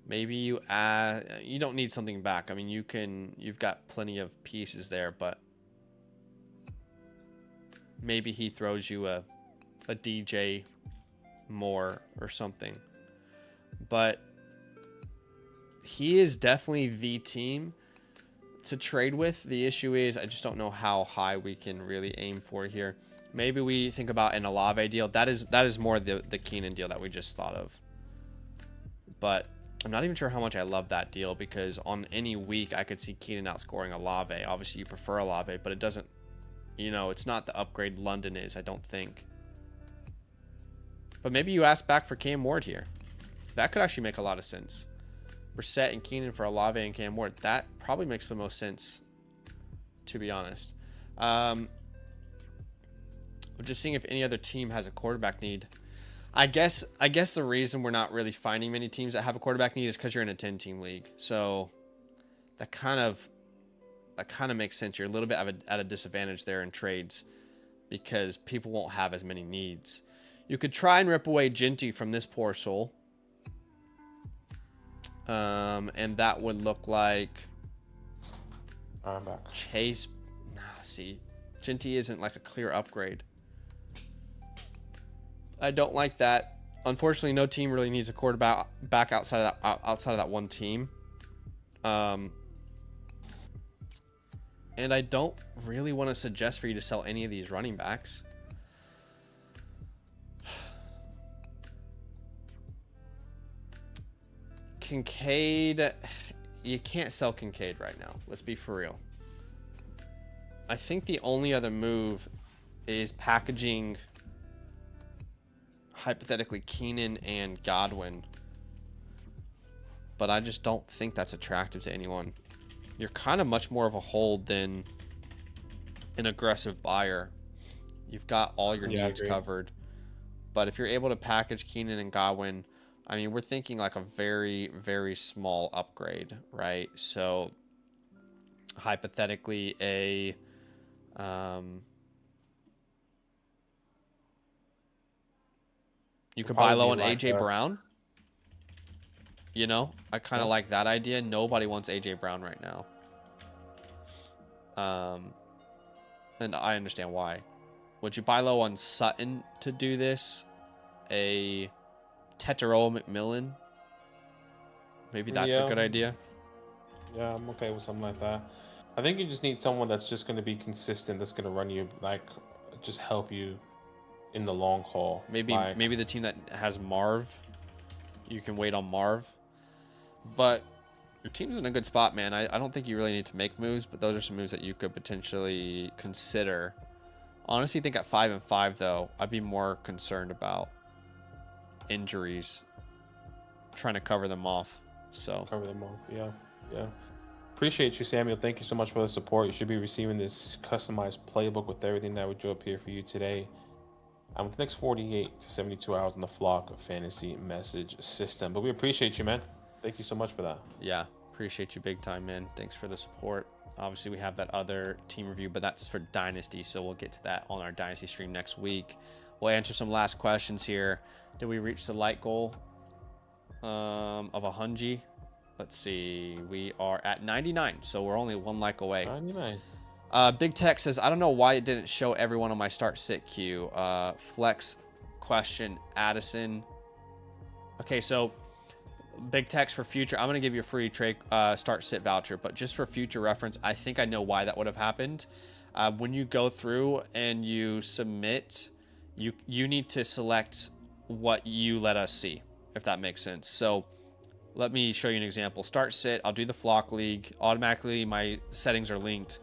maybe you don't need something back. I mean, you've got plenty of pieces there, but maybe he throws you a DJ Moore or something. But he is definitely the team to trade with. The issue is I just don't know how high we can really aim for here. Maybe we think about an Olave deal. That is more the Keenan deal that we just thought of. But I'm not even sure how much I love that deal, because on any week I could see Keenan outscoring Olave. Obviously you prefer Olave, but it doesn't, it's not the upgrade London is, I don't think. But maybe you ask back for Cam Ward here. That could actually make a lot of sense. Brissett and Keenan for Olave and Cam Ward. That probably makes the most sense, to be honest. I'm just seeing if any other team has a quarterback need. I guess the reason we're not really finding many teams that have a quarterback need is because you're in a 10-team league. So that kind of makes sense. You're a little bit at a disadvantage there in trades because people won't have as many needs. You could try and rip away Genty from this poor soul. And that would look like I'm back. Chase. See, Genty isn't like a clear upgrade. I don't like that. Unfortunately, no team really needs a quarterback back outside of that one team. And I don't really want to suggest for you to sell any of these running backs. Kincaid, you can't sell Kincaid right now. Let's be for real. I think the only other move is packaging, hypothetically, Keenan and Godwin. But I just don't think that's attractive to anyone. You're kind of much more of a hold than an aggressive buyer. You've got all your needs covered. But if you're able to package Keenan and Godwin, I mean, we're thinking like a very, very small upgrade, right? So hypothetically, you could buy low on AJ Brown. I kind of like that idea. Nobody wants AJ Brown right now. And I understand why. Would you buy low on Sutton to do this? A Tetero McMillan? Maybe that's a good idea. Yeah, I'm okay with something like that. I think you just need someone that's just going to be consistent, that's going to run you, like, just help you in the long haul. Maybe the team that has Marv, you can wait on Marv. But your team's in a good spot, man. I don't think you really need to make moves, but those are some moves that you could potentially consider. Honestly, I think at 5-5, though, I'd be more concerned about injuries, trying to cover them off. So cover them off, yeah. Appreciate you, Samuel. Thank you so much for the support. You should be receiving this customized playbook with everything that we drew up here for you today. The next 48 to 72 hours on the Flock Fantasy Message System. But we appreciate you, man. Thank you so much for that. Yeah, appreciate you big time, man. Thanks for the support. Obviously, we have that other team review, but that's for Dynasty, so we'll get to that on our Dynasty stream next week. We'll answer some last questions here. Did we reach the light goal of 100? Let's see. We are at 99, so we're only one like away. 99. Big Tech says, I don't know why it didn't show everyone on my start sit queue. Flex question, Addison. Okay, so Big Tech's for future. I'm going to give you a free trade start sit voucher, but just for future reference, I think I know why that would have happened. When you go through and you submit, you need to select what you let us see, if that makes sense. So let me show you an example. Start sit. I'll do the Flock League. Automatically, my settings are linked.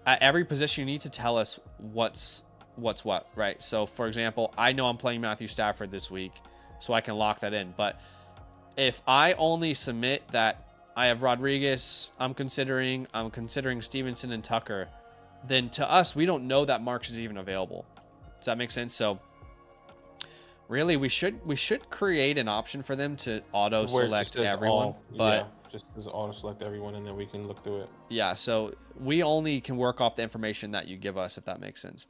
At every position, you need to tell us what's what, right? So, for example, I know I'm playing Matthew Stafford this week, so I can lock that in. But if I only submit that I have Rodriguez, I'm considering Stevenson and Tucker, then to us, we don't know that Marks is even available. Does that make sense? So really, we should create an option for them to auto select everyone, but just as auto select everyone, and then we can look through it. Yeah, so we only can work off the information that you give us, if that makes sense.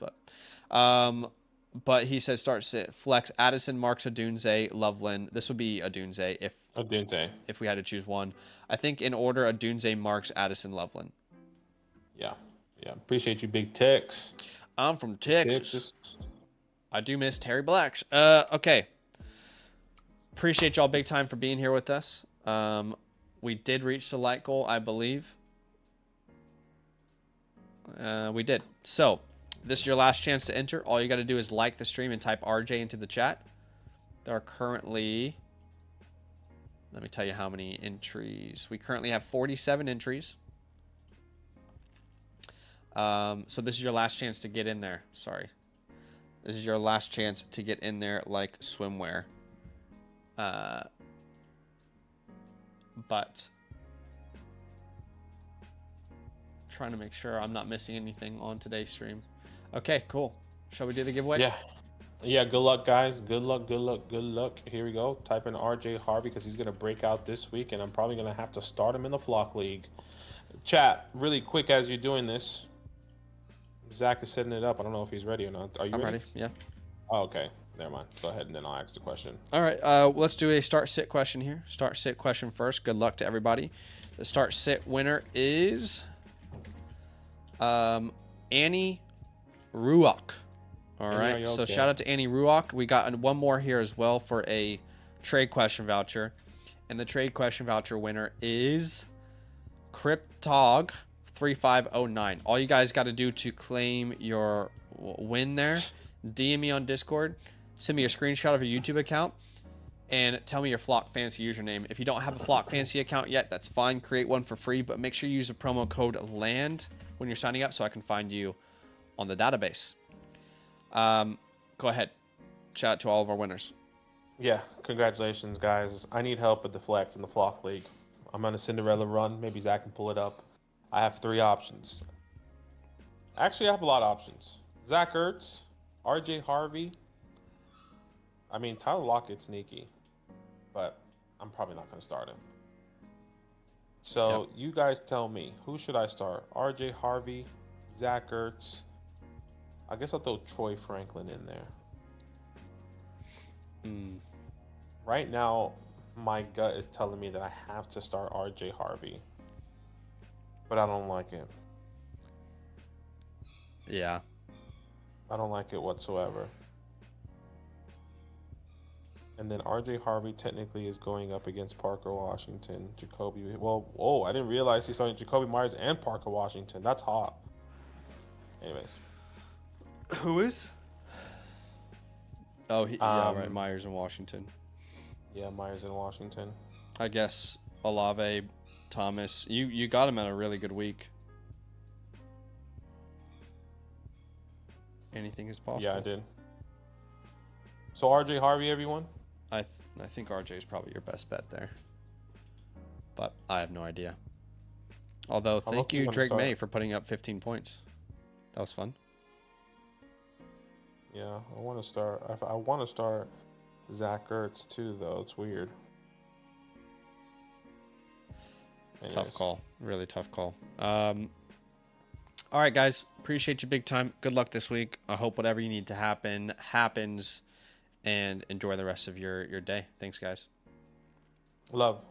But he says start sit flex Addison, Marks, Odunze, Loveland. This would be Odunze if we had to choose one. I think in order Odunze, Marks, Addison, Loveland. Yeah. Appreciate you, Big Tex. I'm from Texas. I do miss Terry Blacks. Okay. Appreciate y'all big time for being here with us. We did reach the light goal, I believe. We did. So, this is your last chance to enter. All you got to do is like the stream and type RJ into the chat. There are currently... Let me tell you how many entries. We currently have 47 entries. So this is your last chance to get in there. Sorry. This is your last chance to get in there like swimwear. But trying to make sure I'm not missing anything on today's stream. Okay, cool. Shall we do the giveaway? Yeah, good luck, guys. Good luck. Here we go. Type in RJ Harvey because he's going to break out this week, and I'm probably going to have to start him in the Flock League. Chat, really quick as you're doing this. Zach is setting it up. I don't know if he's ready or not. Are you ready? I'm ready, yeah. Oh, okay. Never mind. Go ahead, and then I'll ask the question. All right, let's do a start-sit question here. Start-sit question first. Good luck to everybody. The start-sit winner is Annie Ruock. All right, so shout out to Annie Ruock. We got one more here as well for a trade question voucher. And the trade question voucher winner is Cryptog3509. All you guys got to do to claim your win there, DM me on Discord, send me a screenshot of your YouTube account, and tell me your Flock Fantasy username. If you don't have a Flock Fantasy account yet, that's fine. Create one for free, but make sure you use the promo code LAND when you're signing up so I can find you on the database. Go ahead. Shout out to all of our winners. Yeah, congratulations, guys. I need help with the flex in the Flock League. I'm on a Cinderella run. Maybe Zach can pull it up. I have 3 options. Actually, I have a lot of options. Zach Ertz, RJ Harvey. I mean, Tyler Lockett's sneaky, but I'm probably not going to start him. So You guys tell me, who should I start? RJ Harvey, Zach Ertz. I guess I'll throw Troy Franklin in there. Right now, my gut is telling me that I have to start RJ Harvey, but I don't like him. Yeah. I don't like it whatsoever. And then RJ Harvey technically is going up against Parker Washington. Jacoby. Well, oh, I didn't realize he's starting Jacoby Myers and Parker Washington. That's hot. Anyways. Who is? Oh, yeah, right. Myers in Washington. Yeah, Myers in Washington. I guess Olave, Thomas. You got him at a really good week. Anything is possible. Yeah, I did. So RJ Harvey, everyone? I think RJ is probably your best bet there. But I have no idea. Although, thank you, Drake May, for putting up 15 points. That was fun. Yeah, I want to start. I want to start Zach Ertz too, though. It's weird. Anyways. Tough call. Really tough call. All right, guys. Appreciate you big time. Good luck this week. I hope whatever you need to happen happens, and enjoy the rest of your day. Thanks, guys. Love.